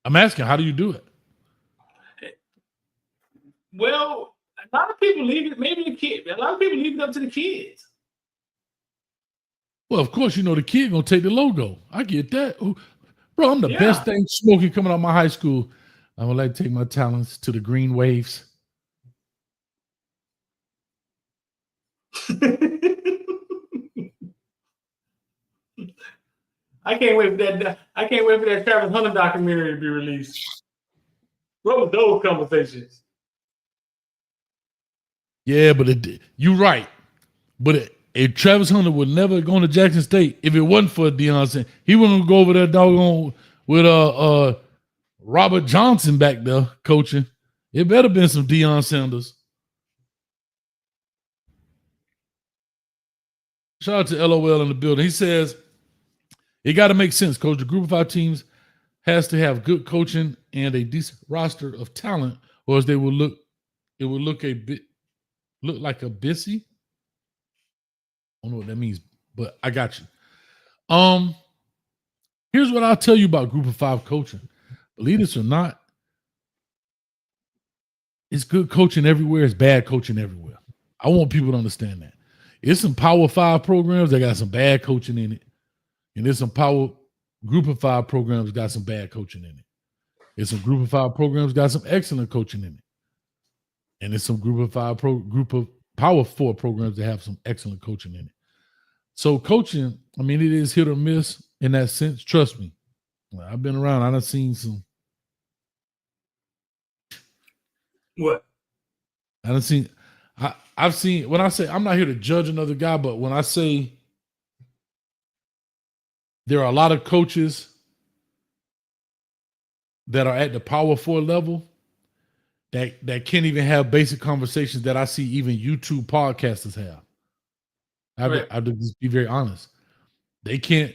I'm asking, how do you do it? Well, a lot of people leave it, maybe the kid. A lot of people leave it up to the kids. Well, of course, the kid going to take the logo. I get that. Ooh, bro, I'm the best thing smoking coming out of my high school. I would like to take my talents to the green waves. I can't wait for that Travis Hunter documentary to be released. What were those conversations? Yeah, but you're right. But Travis Hunter would never go to Jackson State if it wasn't for Deion Sanders. He wouldn't go over there doggone with Robert Johnson back there coaching. It better been some Deion Sanders. Shout out to LOL in the building. He says, it got to make sense, Coach. The group of 5 teams has to have good coaching and a decent roster of talent, or else it will look like a busy. I don't know what that means, but I got you. Here's what I'll tell you about group of 5 coaching. Believe this or not, it's good coaching everywhere. It's bad coaching everywhere. I want people to understand that. It's some Power 5 programs that got some bad coaching in it. And there's some power group of 5 programs got some bad coaching in it. There's some group of 5 programs got some excellent coaching in it. And there's some group of Power 4 programs that have some excellent coaching in it. So coaching, I mean, it is hit or miss in that sense. Trust me. I've been around. I've seen some. What? I've seen, when I say, I'm not here to judge another guy, but when I say there are a lot of coaches that are at the Power 4 level that can't even have basic conversations that I see even YouTube podcasters have. I'll just be very honest. They can't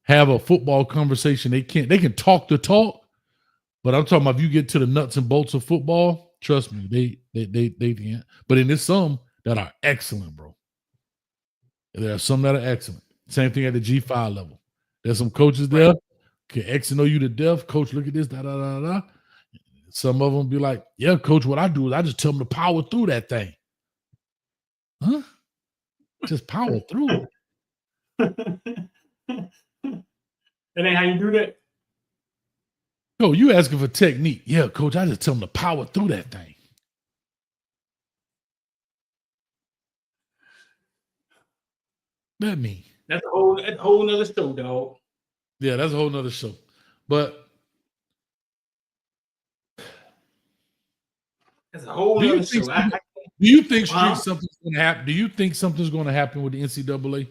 have a football conversation. They can talk the talk, but I'm talking about if you get to the nuts and bolts of football, trust me, they can't. But there's some that are excellent, bro. There are some that are excellent. Same thing at the G5 level. There's some coaches there can X and O you to death. Coach, look at this, da da da da. Some of them be like, yeah, coach, what I do is I just tell them to power through that thing. Huh? Just power through it. That ain't how you do that. Yo, you asking for technique. Yeah, coach, I just tell them to power through that thing. That mean? That's a whole nother show, dog. Yeah, that's a whole nother show. But that's a whole nother show. Do you think something's going to happen? Do you think something's going to happen with the NCAA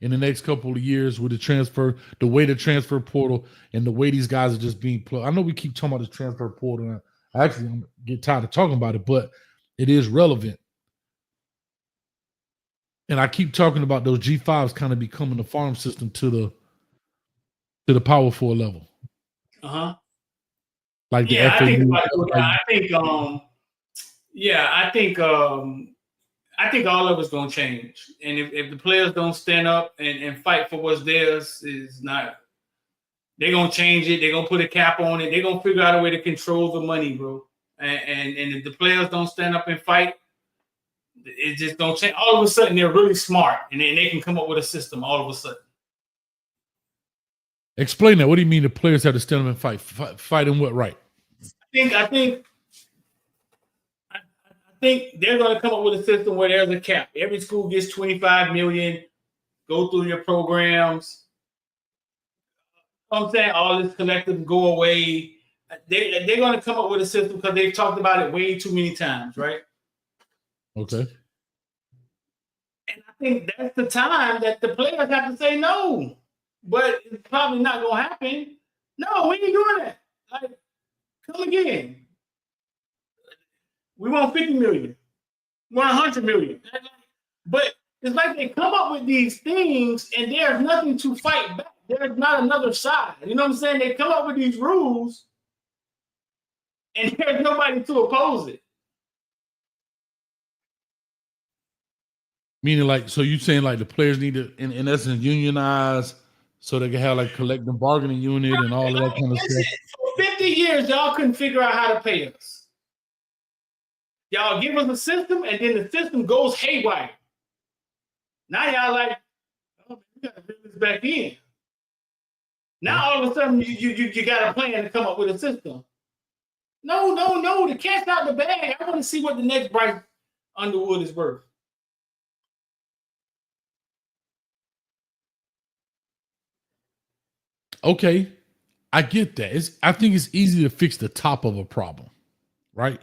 in the next couple of years with the way the transfer portal and the way these guys are just being plugged? I know we keep talking about the transfer portal, and I actually get tired of talking about it, but it is relevant. And I keep talking about those G5s kind of becoming the farm system to the Power 4 level. Like the FAU. I think all of it's gonna change. And if the players don't stand up and fight for what's theirs, is not, they're gonna change it, they're gonna put a cap on it, they're gonna figure out a way to control the money, bro. And if the players don't stand up and fight, it just don't change. All of a sudden, they're really smart, and they can come up with a system all of a sudden. Explain that. What do you mean the players have to stand up and fight? Fight in what right? I think they're going to come up with a system where there's a cap. Every school gets $25 million. Go through your programs. I'm saying all this collective go away. They're going to come up with a system because they've talked about it way too many times, right? Okay. And I think that's the time that the players have to say no. But it's probably not going to happen. No, we ain't doing that. Like, come again. We want 50 million. We want 100 million. But it's like they come up with these things and there's nothing to fight back. There's not another side. You know what I'm saying? They come up with these rules and there's nobody to oppose it. Meaning, like, so you saying like the players need to, in essence, unionize so they can have like collective bargaining unit and all of that kind of stuff. For 50 years, y'all couldn't figure out how to pay us. Y'all give us a system, and then the system goes haywire. Now y'all like, oh, we got to bring this back in. Now all of a sudden you got a plan to come up with a system. No, the cat's out the bag. I want to see what the next Bryce Underwood is worth. Okay, I get that. I think it's easy to fix the top of a problem, right?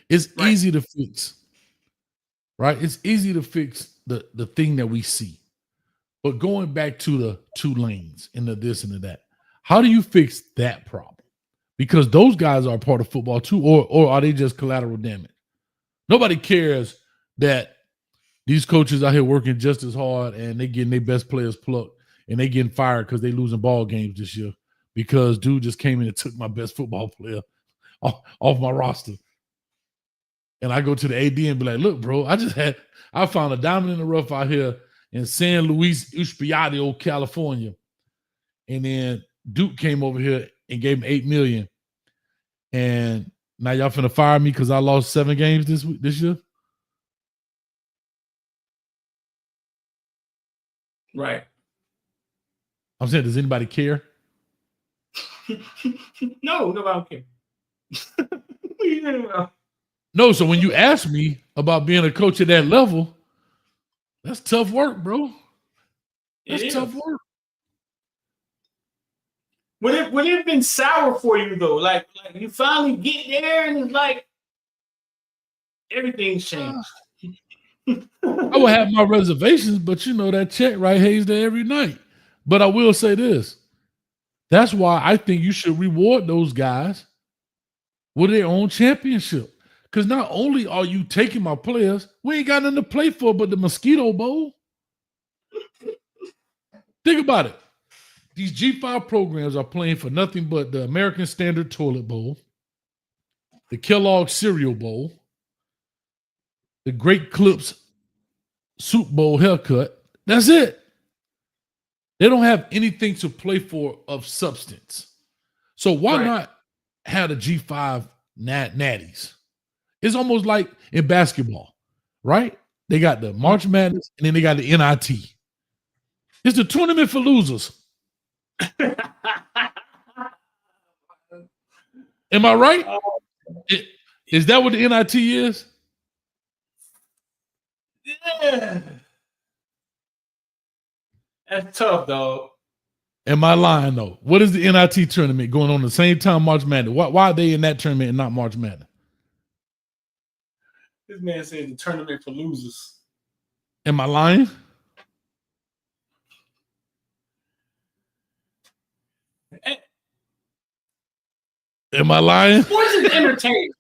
It's easy to fix, right? It's easy to fix the thing that we see. But going back to the two lanes and the this and the that, how do you fix that problem? Because those guys are part of football too, or are they just collateral damage? Nobody cares that these coaches out here working just as hard and they getting their best players plucked and they getting fired because they losing ball games this year because dude just came in and took my best football player off my roster. And I go to the AD and be like, look, bro, I found a diamond in the rough out here in San Luis Obispo, California. And then Duke came over here and gave him $8 million. And now y'all finna fire me because I lost 7 games this year? Right. I'm saying, does anybody care? No, nobody care. No, so when you ask me about being a coach at that level, that's tough work, bro. That's tough work. Would it have been sour for you though? Like you finally get there and it's like everything's changed. I would have my reservations, but you know that check right Hayes there every night. But I will say this. That's why I think you should reward those guys with their own championship. Because not only are you taking my players, we ain't got nothing to play for but the Mosquito Bowl. Think about it. These G5 programs are playing for nothing but the American Standard Toilet Bowl, the Kellogg Cereal Bowl, the Great Clips Soup Bowl haircut. That's it. They don't have anything to play for of substance. So why not have the G5 natties? It's almost like in basketball, right? They got the March Madness and then they got the NIT. It's the tournament for losers. Am I right? Is that what the NIT is? Yeah. That's tough, dog. Am I lying though? What is the NIT tournament going on the same time March Madness? Why are they in that tournament and not March Madness? This man said the tournament for losers. Am I lying? Am I lying? Sports is entertainment.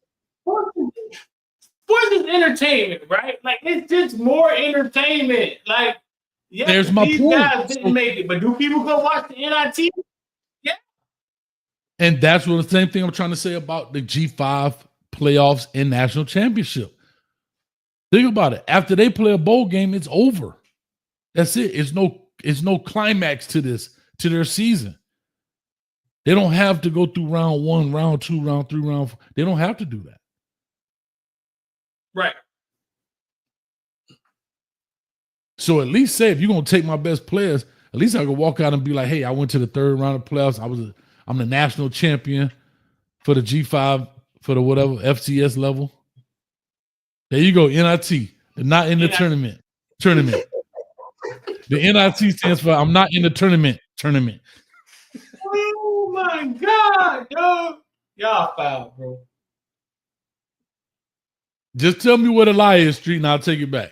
Sports is entertainment, right? Like it's just more entertainment. Like, yeah, There's my these point. guys didn't make it, but do people go watch the NIT? Yeah. And that's what the same thing I'm trying to say about the G5 playoffs and national championship. Think about it. After they play a bowl game, it's over. That's it. It's no climax to their season. They don't have to go through round 1, round 2, round 3, round 4. They don't have to do that. Right. So at least say if you're gonna take my best players, at least I can walk out and be like, hey, I went to the 3rd round of playoffs. I'm the national champion for the G5 for the whatever FCS level. There you go, NIT. They're not in the tournament. The NIT stands for I'm not in the tournament. Oh my God, yo. Y'all foul, bro. Just tell me where the lie is, Street, and I'll take it back.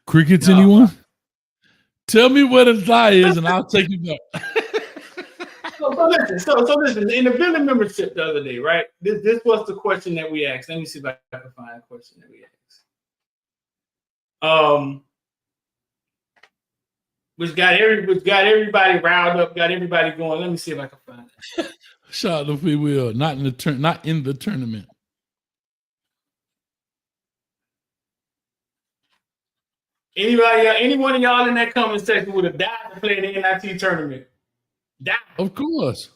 Crickets, anyone? Tell me where the lie is, and I'll take it back. So listen. In the building membership the other day, right? This was the question that we asked. Let me see if I can find a question that we asked. Which got everybody riled up, got everybody going. Let me see if I can find it. Shout out to Free Will, not in the tournament. Any one of y'all in that comment section would have died to play in the NIT tournament. Died. Of course.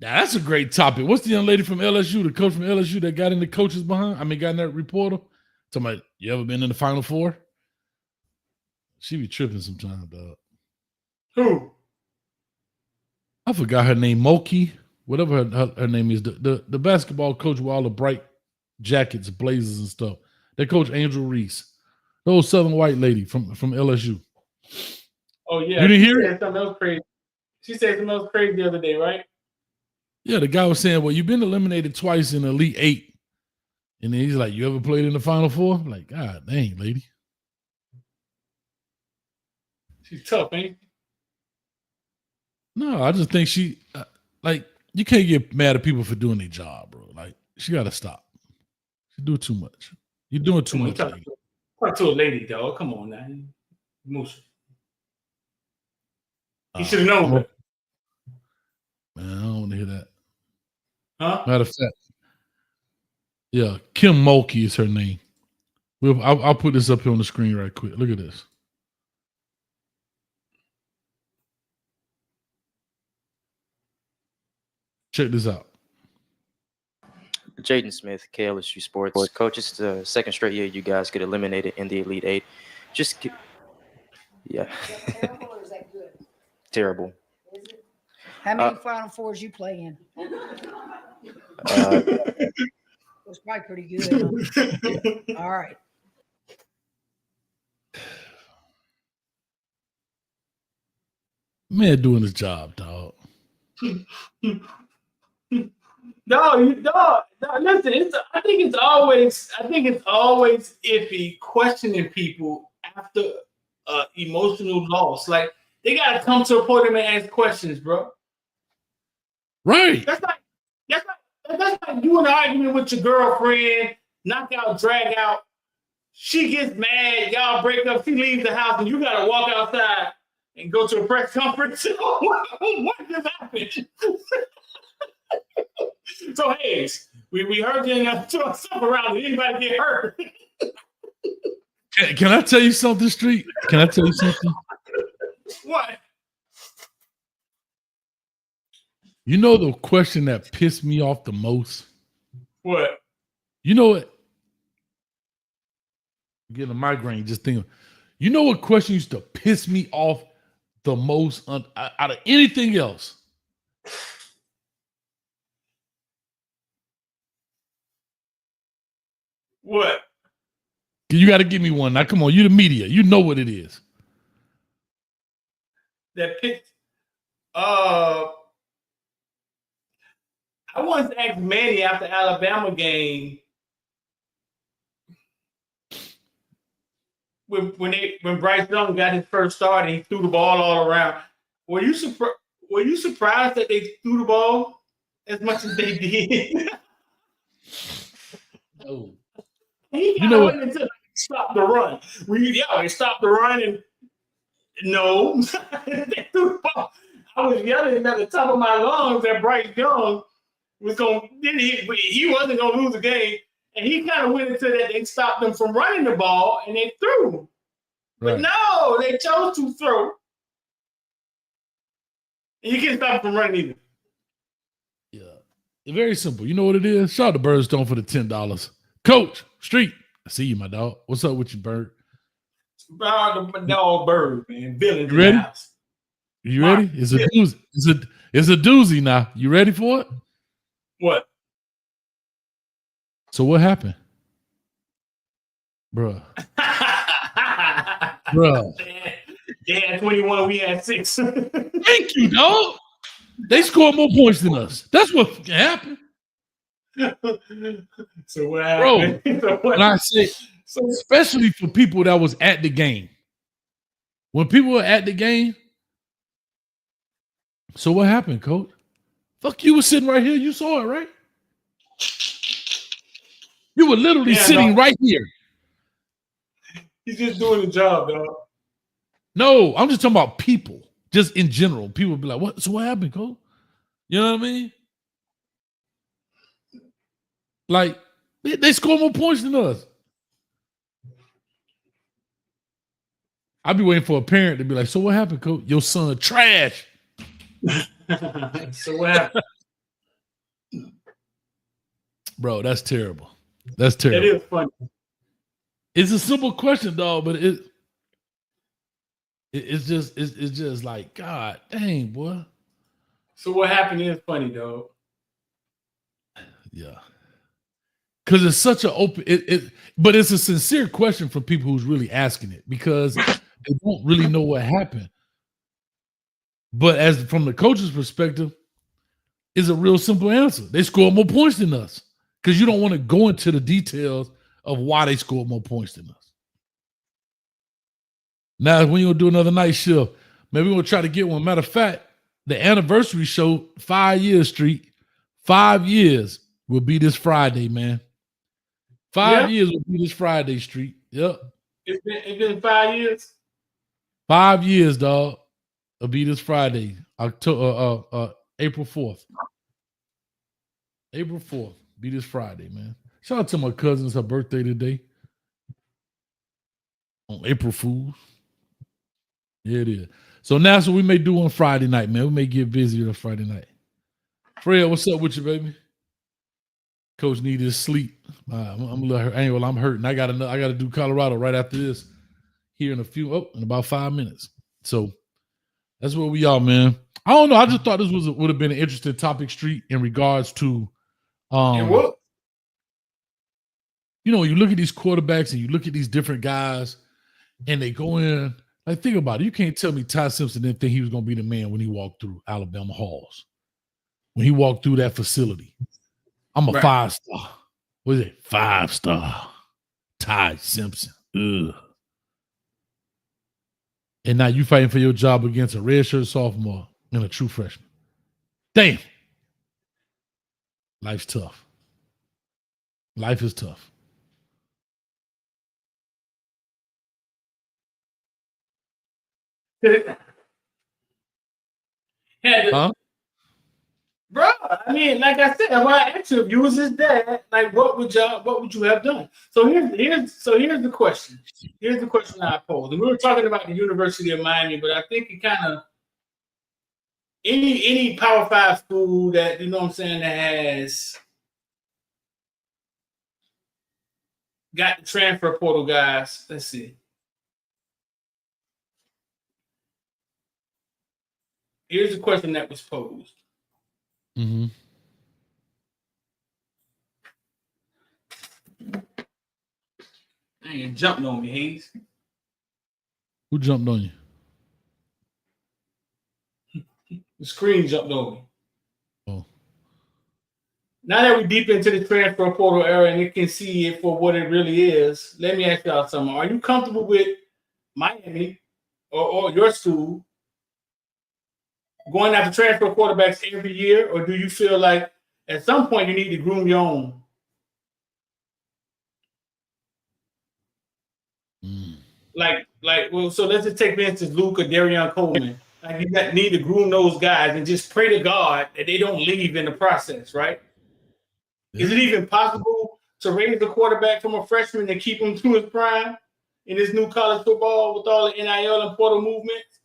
Now, that's a great topic. What's the young lady from LSU, the coach from LSU that got in the coaches behind? got in that reporter. Talking about, you ever been in the Final Four? She be tripping sometimes, dog. Who? I forgot her name, Moki, whatever her name is. The basketball coach with all the bright jackets, blazers and stuff. They coach Angel Reese. The old Southern white lady from LSU. Oh, yeah. You didn't hear it? Something else crazy. She said something else crazy the other day, right? Yeah, the guy was saying, well, you've been eliminated twice in the Elite 8. And then he's like, you ever played in the Final Four? I'm like, God dang, lady. She's tough, ain't she? No, I just think she, you can't get mad at people for doing their job, bro. Like, she got to stop. She do too much. You're doing too much. Talk to a lady, dog. Come on now. Moose. You should have known that. Man, I don't want to hear that. Huh? Matter of fact, yeah, Kim Mulkey is her name. I'll put this up here on the screen right quick. Look at this. Check this out. Jaden Smith, KLSU Sports. Coach, it's the second straight year you guys get eliminated in the Elite 8. Yeah. Is that terrible or is that good? Terrible. Is it? How many Final Fours you play in? It was probably pretty good. Huh? All right. Man doing his job, dog. No, listen. I think it's always iffy questioning people after emotional loss. Like they gotta come to a point and ask questions, bro. Right. That's like you in an argument with your girlfriend, knockout, drag out. She gets mad, y'all break up. She leaves the house, and you gotta walk outside and go to a press conference. What just happened? So Hayes, we heard you throwing stuff around. Did anybody get hurt? Can I tell you something, Street? Can I tell you something? What? You know the question that pissed me off the most? What? You know what? I'm getting a migraine just thinking. You know what question used to piss me off the most out of anything else? What? You got to give me one. Now, come on. You the media. You know what it is. That picked. I once asked Manny after Alabama game when Bryce Young got his first start and he threw the ball all around. Were you surprised that they threw the ball as much as they did? Oh. He You know what? went into stop the run. They stopped the run and no, they threw the ball. I was yelling at the top of my lungs that Bryce Young was going. He wasn't going to lose the game, and he kind of went into that. They stopped them from running the ball, and they threw. But no, they chose to throw. And you can't stop them from running either. Yeah, it's very simple. You know what it is? Shout out to Birdstone for the $10. Coach Street, I see you, my dog. What's up with you, Bird? The dog Bird, man. Villains You ready? in the house. You ready? It's a doozy. It's a doozy now. You ready for it? What? So what happened? Bruh. Bruh. They had 21, we had 6. Thank you, dog. They scored more points than us. That's what happened. So what happened? Bro, when I say, especially for people that was at the game. When people were at the game, so what happened, Coach? Fuck, you were sitting right here. You saw it, right? You were literally sitting right here. He's just doing the job, dog. No, I'm just talking about people, just in general. People be like, "What? So what happened, Coach?" You know what I mean? Like they score more points than us. I'd be waiting for a parent to be like, "So what happened, Coach? Your son trash." So what happened? Bro, that's terrible. That's terrible. It is funny. It's a simple question, dog, but it's just like, God dang, boy. So what happened is funny, dog. Yeah. Because it's such an open, but it's a sincere question from people who's really asking it because they don't really know what happened. But as from the coach's perspective, it's a real simple answer. They scored more points than us because you don't want to go into the details of why they scored more points than us. Now, when you're going to do another night shift, maybe we'll try to get one. Matter of fact, the anniversary show, 5 years, Street, 5 years will be this Friday, man. 5 years will be this Friday, Street. Yep. It's been 5 years? 5 years, dog. It'll be this Friday, April 4th. April 4th. Be this Friday, man. Shout out to my cousin. It's her birthday today. On April Fool's. Yeah, it is. So now, so we may do on Friday night, man. We may get busy on Friday night. Fred, what's up with you, baby? Coach needed sleep. I'm a little hurt. Anyway, I'm hurting. I gotta do Colorado right after this. Here in in about 5 minutes. So that's where we are, man. I don't know. I just thought this would have been an interesting topic, Street, in regards to what? You know, you look at these quarterbacks and you look at these different guys, and they go in. Like, think about it. You can't tell me Ty Simpson didn't think he was going to be the man when he walked through Alabama halls, when he walked through that facility. I'm a Right. 5-star. What is it? 5-star. Ty Simpson. Ugh. And now you fighting for your job against a redshirt sophomore and a true freshman. Damn. Life's tough. Life is tough. Huh? Bro, I mean, like I said, when I asked you if you was his dad, like what would you have done? So here's the question. Here's the question I posed. And we were talking about the University of Miami, but I think it kind of any Power 5 school that you know what I'm saying that has got the transfer portal guys. Let's see. Here's the question that was posed. Mm-hmm. Dang, you jumped on me, Hayes. Who jumped on you? The screen jumped on me. Oh. Now that we're deep into the transfer portal era and you can see it for what it really is, let me ask y'all something. Are you comfortable with Miami or your school going after transfer quarterbacks every year, or do you feel like at some point you need to groom your own? Well, so let's just take, for instance, Luke or Darian Coleman. Like you need to groom those guys and just pray to God that they don't leave in the process, right? Yeah. Is it even possible to raise the quarterback from a freshman and keep him to his prime in this new college football with all the NIL and portal movements?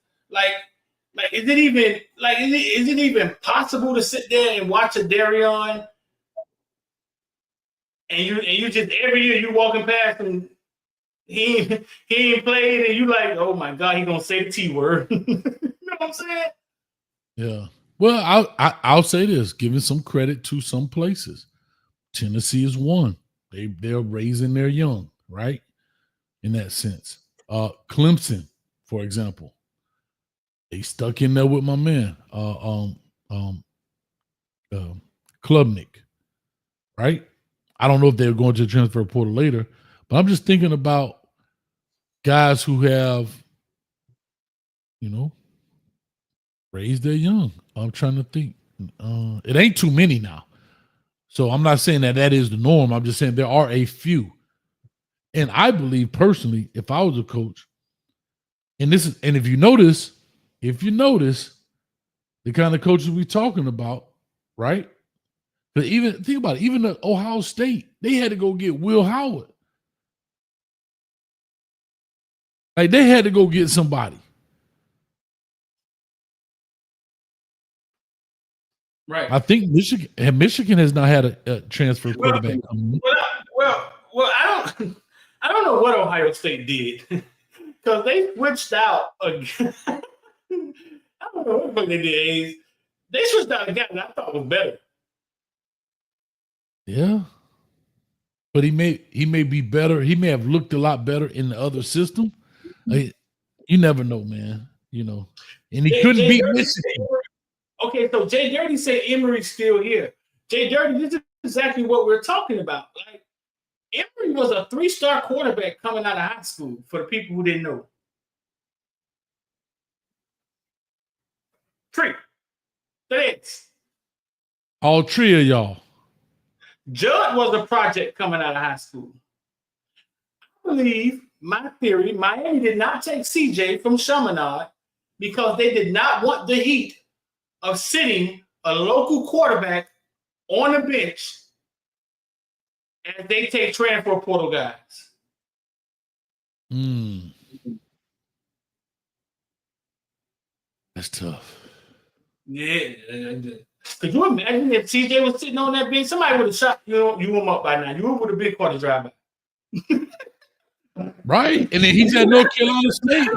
Is it even possible to sit there and watch a Darian and you just every year you walking past him, he ain't played and you like, oh my God, he gonna say the T word. You know what I'm saying? Yeah. Well, I'll say this, giving some credit to some places. Tennessee is one. They're raising their young, right? In that sense. Clemson, for example, they stuck in there with my man, Klubnik, right? I don't know if they're going to the transfer portal later, but I'm just thinking about guys who have, raised their young. I'm trying to think. It ain't too many now. So I'm not saying that is the norm. I'm just saying there are a few. And I believe personally, if I was a coach, and if you notice, the kind of coaches we're talking about, right? But even think about it, even at Ohio State, they had to go get Will Howard. Like they had to go get somebody. Right. I think Michigan has not had a transfer quarterback. Well, I don't know what Ohio State did because they switched out again. I don't know what they did. They switched out a guy that I thought was better. Yeah, but he may be better. He may have looked a lot better in the other system. You never know, man. And he couldn't beat Michigan. Okay, so Jay Dirty said Emory's still here. Jay Dirty, this is exactly what we're talking about. Like Emory was a 3-star quarterback coming out of high school. For the people who didn't know, 3. All 3 of y'all. Judd was a project coming out of high school. I believe my theory, Miami did not take CJ from Chaminade because they did not want the heat of sitting a local quarterback on the bench as they take transfer portal guys. That's tough. Yeah. Could you imagine if CJ was sitting on that bench? Somebody would have shot you him up by now. You would have been caught a driver. Right? And then he's at North Carolina State.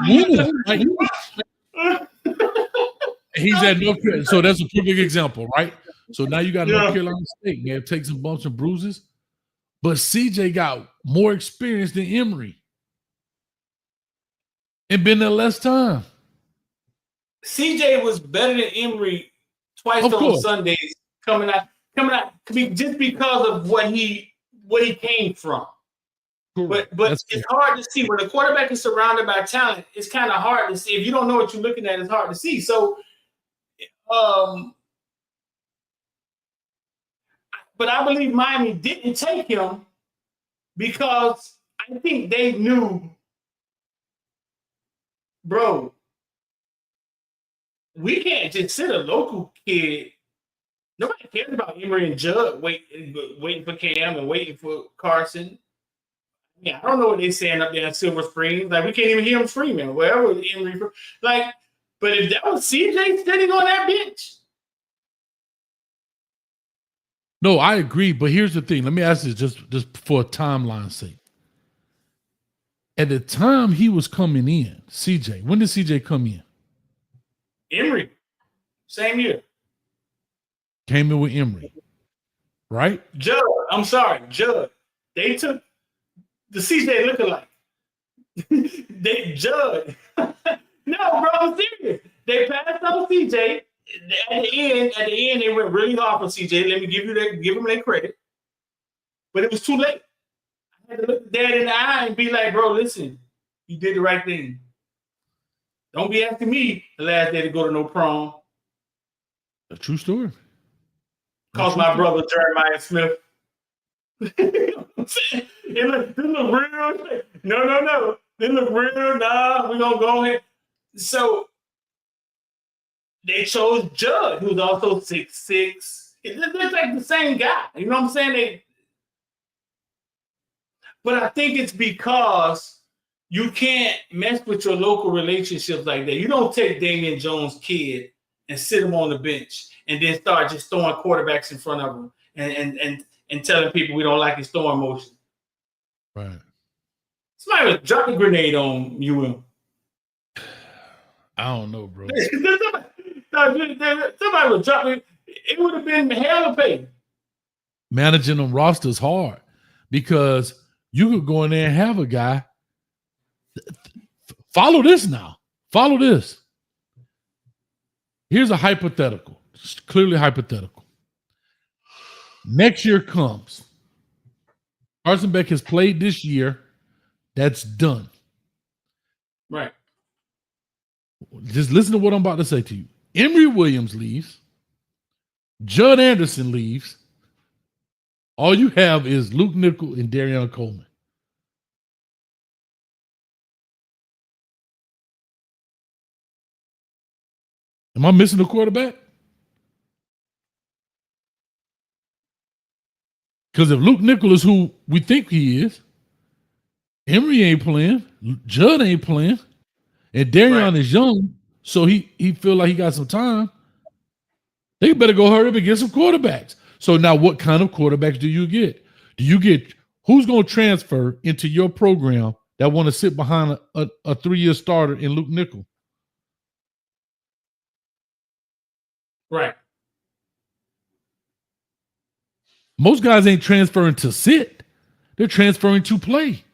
He's at North Carolina. So that's a perfect example, right? So now you got North Carolina State. They have taken some bumps and bruises. But CJ got more experience than Emory. And been there less time. CJ was better than Emory twice on Sundays coming out. coming out just because of what he came from. But it's hard to see when a quarterback is surrounded by talent. It's kind of hard to see if you don't know what you're looking at. It's hard to see. So, but I believe Miami didn't take him because I think they knew, bro, we can't just sit a local kid. Nobody cares about Emory and Judd waiting for Cam and waiting for Carson. Yeah, I don't know what they're saying up there in Silver Springs. Like, we can't even hear them screaming, wherever Emory. Like, but if that was CJ sitting on that bench. No, I agree. But here's the thing. Let me ask this just for a timeline's sake. At the time he was coming in, CJ, when did CJ come in? Emory. Same year. Came in with Emory. Right? Judd. I'm sorry. Judd. They took the CJ lookalike. Judd. No, bro, I'm serious. They passed on CJ. At the end, they went really hard for CJ. Let me give them their credit. But it was too late. I had to look Dad in the eye and be like, bro, listen, you did the right thing. Don't be asking me the last day to go to no prom. A true story. Cost my brother Jeremiah Smith. You know what I'm saying? They look real. No. They look real. Nah, we're going to go ahead. So they chose Judd, who's also 6'6". It looks like the same guy. You know what I'm saying? But I think it's because you can't mess with your local relationships like that. You don't take Damian Jones' kid and sit him on the bench and then start just throwing quarterbacks in front of him and telling people we don't like his throwing motion. Right. Somebody was dropping a grenade on UM. I don't know, bro. Somebody was dropping. It would have been hell to pay. Managing them rosters hard because you could go in there and have a guy. Follow this now. Follow this. Here's a hypothetical. It's clearly hypothetical. Next year comes. Carson Beck has played this year. That's done. Right. Just listen to what I'm about to say to you. Emory Williams leaves. Judd Anderson leaves. All you have is Luke Nickel and Darian Coleman. Am I missing a quarterback? Because if Luke Nickel is who we think he is, Emory ain't playing, Judd ain't playing, and Darian is young, so he feel like he got some time. They better go hurry up and get some quarterbacks. So now what kind of quarterbacks do you get? Do you get who's going to transfer into your program that want to sit behind a 3-year starter in Luke Nickel? Right. Most guys ain't transferring to sit. They're transferring to play.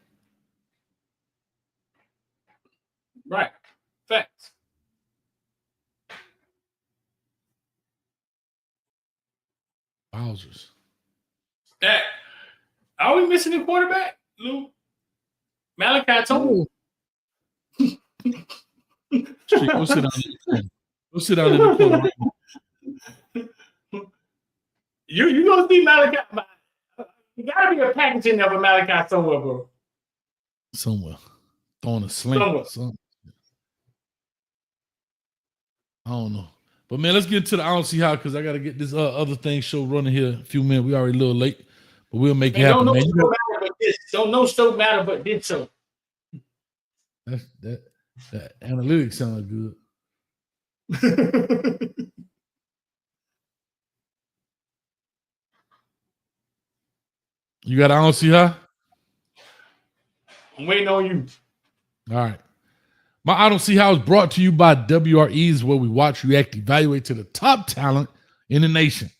Right. Facts. Wowzers. Are we missing a quarterback, Lou? Malachi Tony. Go sit down in the corner. Go sit down in the corner. You gonna see Malachi? You gotta be a package in there for Malachi somewhere, bro. Somewhere. Throwing a slant. Somewhere. I don't know. But man, let's get into the I don't see how because I gotta get this other thing show running here in a few minutes. We already a little late, but we'll make it happen. Don't know so matter but this show. That analytics sound good. You got I don't see how? I'm waiting on you. All right. My I don't see how is brought to you by WREs, where we watch, react, evaluate to the top talent in the nation.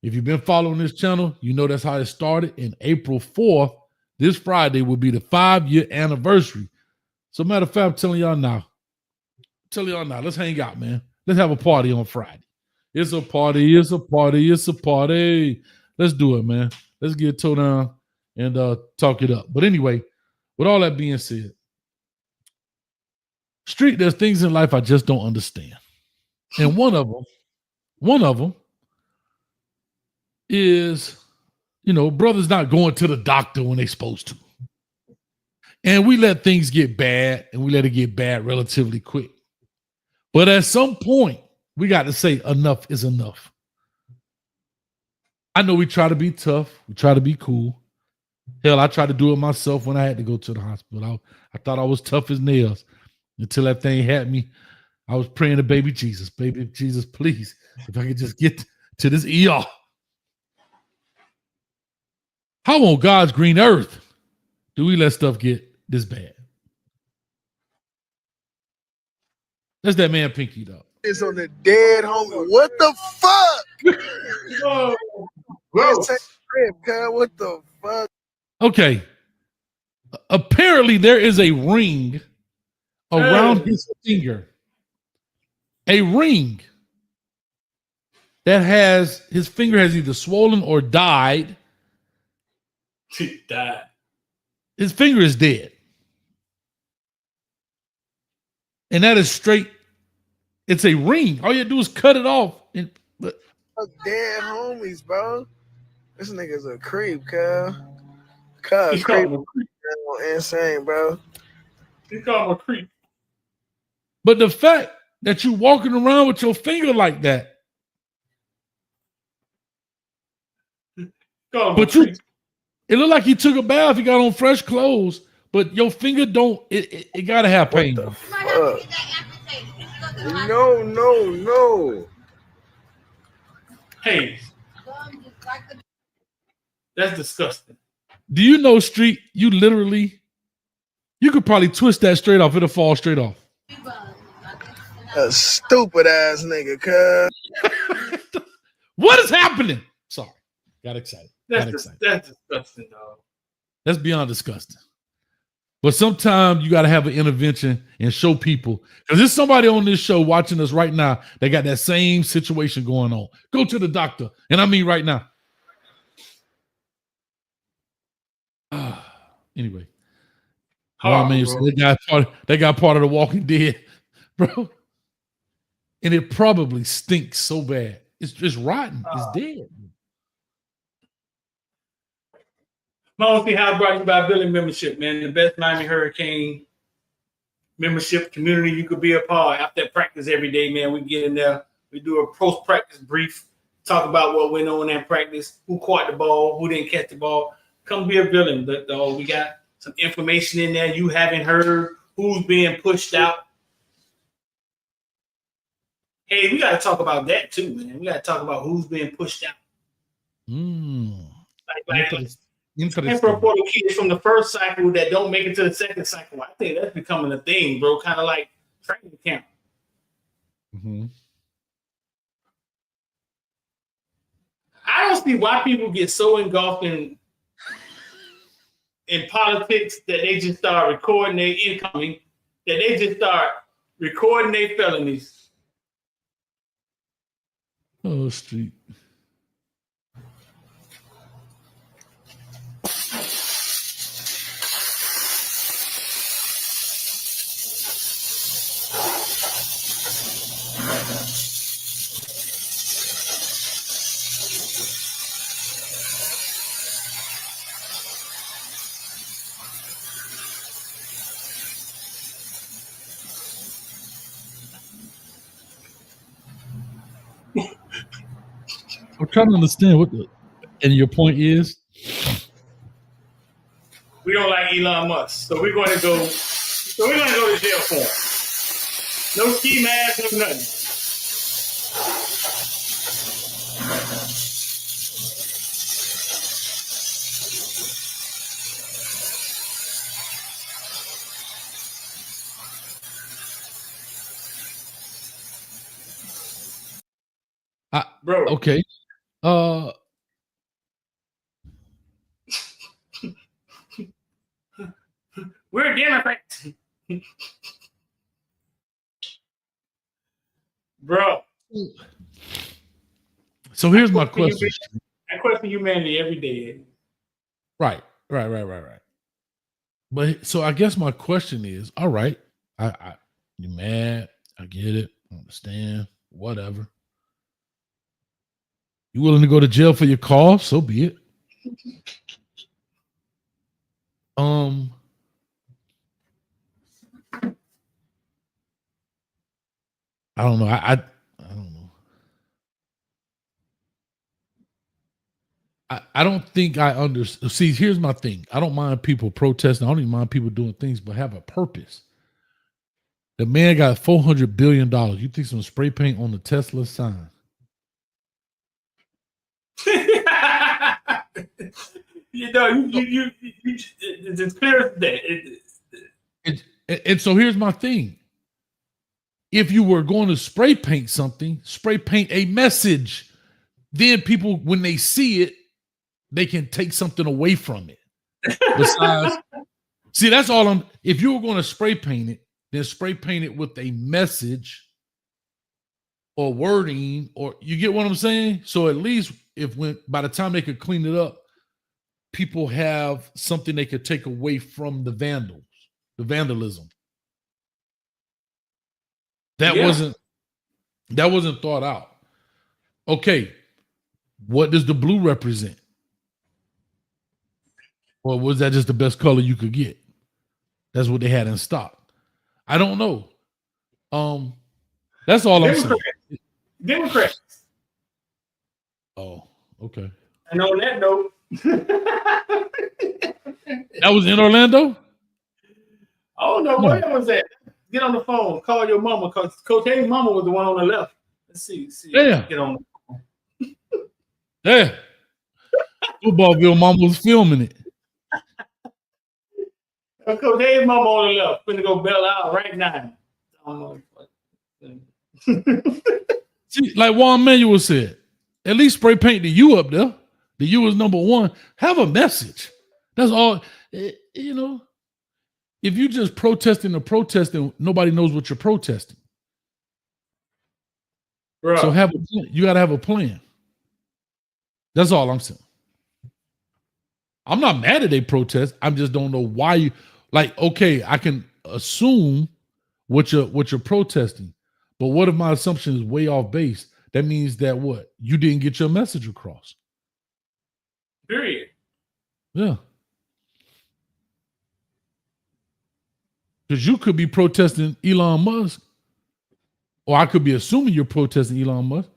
If you've been following this channel, you know that's how it started. And April 4th, this Friday, will be the 5-year anniversary. So matter of fact, I'm telling y'all now. Let's hang out, man. Let's have a party on Friday. It's a party. It's a party. It's a party. Let's do it, man. Let's get toe down and talk it up. But anyway, with all that being said, Street, there's things in life I just don't understand. And one of them is, brothers not going to the doctor when they supposed to. And we let things get bad, and we let it get bad relatively quick. But at some point, we got to say enough is enough. I know we try to be tough. We try to be cool. Hell, I tried to do it myself when I had to go to the hospital. I thought I was tough as nails until that thing had me. I was praying to baby Jesus, please, if I could just get to this ER. How on God's green earth do we let stuff get this bad? That's that man Pinky, though. It's on the dead homie. What the fuck? Oh, gross. What the fuck? Okay. Apparently, there is a ring around his finger. A ring that has his finger has either swollen or died. He died. His finger is dead. And that is straight. It's a ring. All you do is cut it off. Dead homies, bro. This nigga's a creep, cuz. Cuz creep. Insane, bro. He called him a creep. But the fact that you walking around with your finger like that, it looked like he took a bath. He got on fresh clothes, but your finger don't. It gotta have pain. What the fuck? No. Hey, that's disgusting. Do you know, Street? You could probably twist that straight off. It'll fall straight off. A stupid ass nigga, cuz. What is happening? Sorry, got excited. That's disgusting, dog. That's beyond disgusting. But sometimes you got to have an intervention and show people, because there's somebody on this show watching us right now that got that same situation going on. Go to the doctor, and I mean right now. Anyway, so that guy part of the Walking Dead, bro, and it probably stinks so bad. It's rotten. It's dead. Mostly how brought to you by Billy Membership, man. The best Miami Hurricane membership community you could be a part. After practice every day, man, we get in there. We do a post-practice brief, talk about what went on in practice, who caught the ball, who didn't catch the ball. Come be a villain. But we got some information in there you haven't heard, who's being pushed out. Hey, we got to talk about that too, man. We got to talk about who's being pushed out. Transfer portal kids from the first cycle that don't make it to the second cycle. I think that's becoming a thing, bro. Kind of like training camp. Mm-hmm. I don't see why people get so engulfed in politics that they just start recording their incoming, that they just start recording their felonies. Oh, Street. I'm trying to understand and your point is? We don't like Elon Musk, so we're going to go to jail for him. No ski mask, no nothing. Bro. Okay. We're Democrats. Bro. So here's my question. I question humanity every day. Right. But so I guess my question is, all right, you're mad. I get it. I understand. Whatever. You willing to go to jail for your cause? So be it. I don't know. I don't know. I don't think I understand. See, here's my thing. I don't mind people protesting. I don't even mind people doing things, but have a purpose. The man got $400 billion. You think some spray paint on the Tesla sign? You know, it's as clear as that. And so here's my thing. If you were going to spray paint something, spray paint a message. Then people, when they see it, they can take something away from it. Besides, see, that's all if you were going to spray paint it, then spray paint it with a message or wording, or you get what I'm saying? So at least by the time they could clean it up, people have something they could take away from the vandalism. That wasn't thought out. Okay, what does the blue represent? Or was that just the best color you could get? That's what they had in stock. I don't know. That's all I'm saying. Democrats. Oh, okay. And on that note, that was in Orlando? I don't know where was that. Get on the phone. Call your mama, because Coach Hayes' mama was the one on the left. Let's see. Yeah. Get on. Yeah. Footballville mama was filming it. Coach Hayes' mama on the left. Finna go bail out right now. I don't know. See, like Juan Manuel said, at least spray paint the U up there. The U is number one. Have a message. That's all. You know, if you just protesting, nobody knows what you're protesting. Bro. So you got to have a plan. That's all I'm saying. I'm not mad at a protest. I just don't know why you okay, I can assume what you're protesting. But what if my assumption is way off base? That means that what? You didn't get your message across. Period. Yeah. Because you could be protesting Elon Musk, or I could be assuming you're protesting Elon Musk,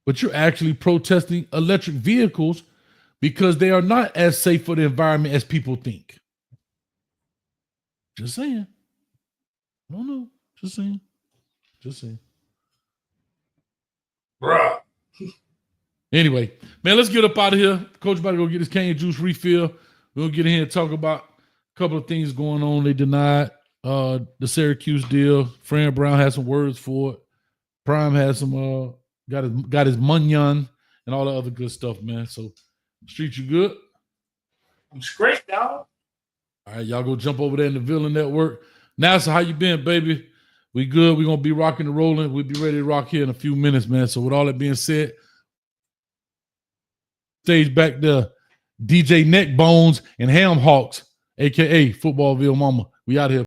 but you're actually protesting electric vehicles because they are not as safe for the environment as people think. Just saying. I don't know. Just saying. Bruh. Anyway, man, let's get up out of here. Coach about to go get his cane juice refill. We'll get in here and talk about a couple of things going on. They denied the Syracuse deal. Fran Brown had some words for it. Prime had some got his munyon and all the other good stuff, man. So, Street, you good? I'm straight, dog. All right, y'all go jump over there in the Villain Network. NASA, how you been, baby? We good. We're going to be rocking and rolling. We'll be ready to rock here in a few minutes, man. So with all that being said, stage back there, DJ Neck Bones and Ham Hawks, a.k.a. Footballville Mama. We out here.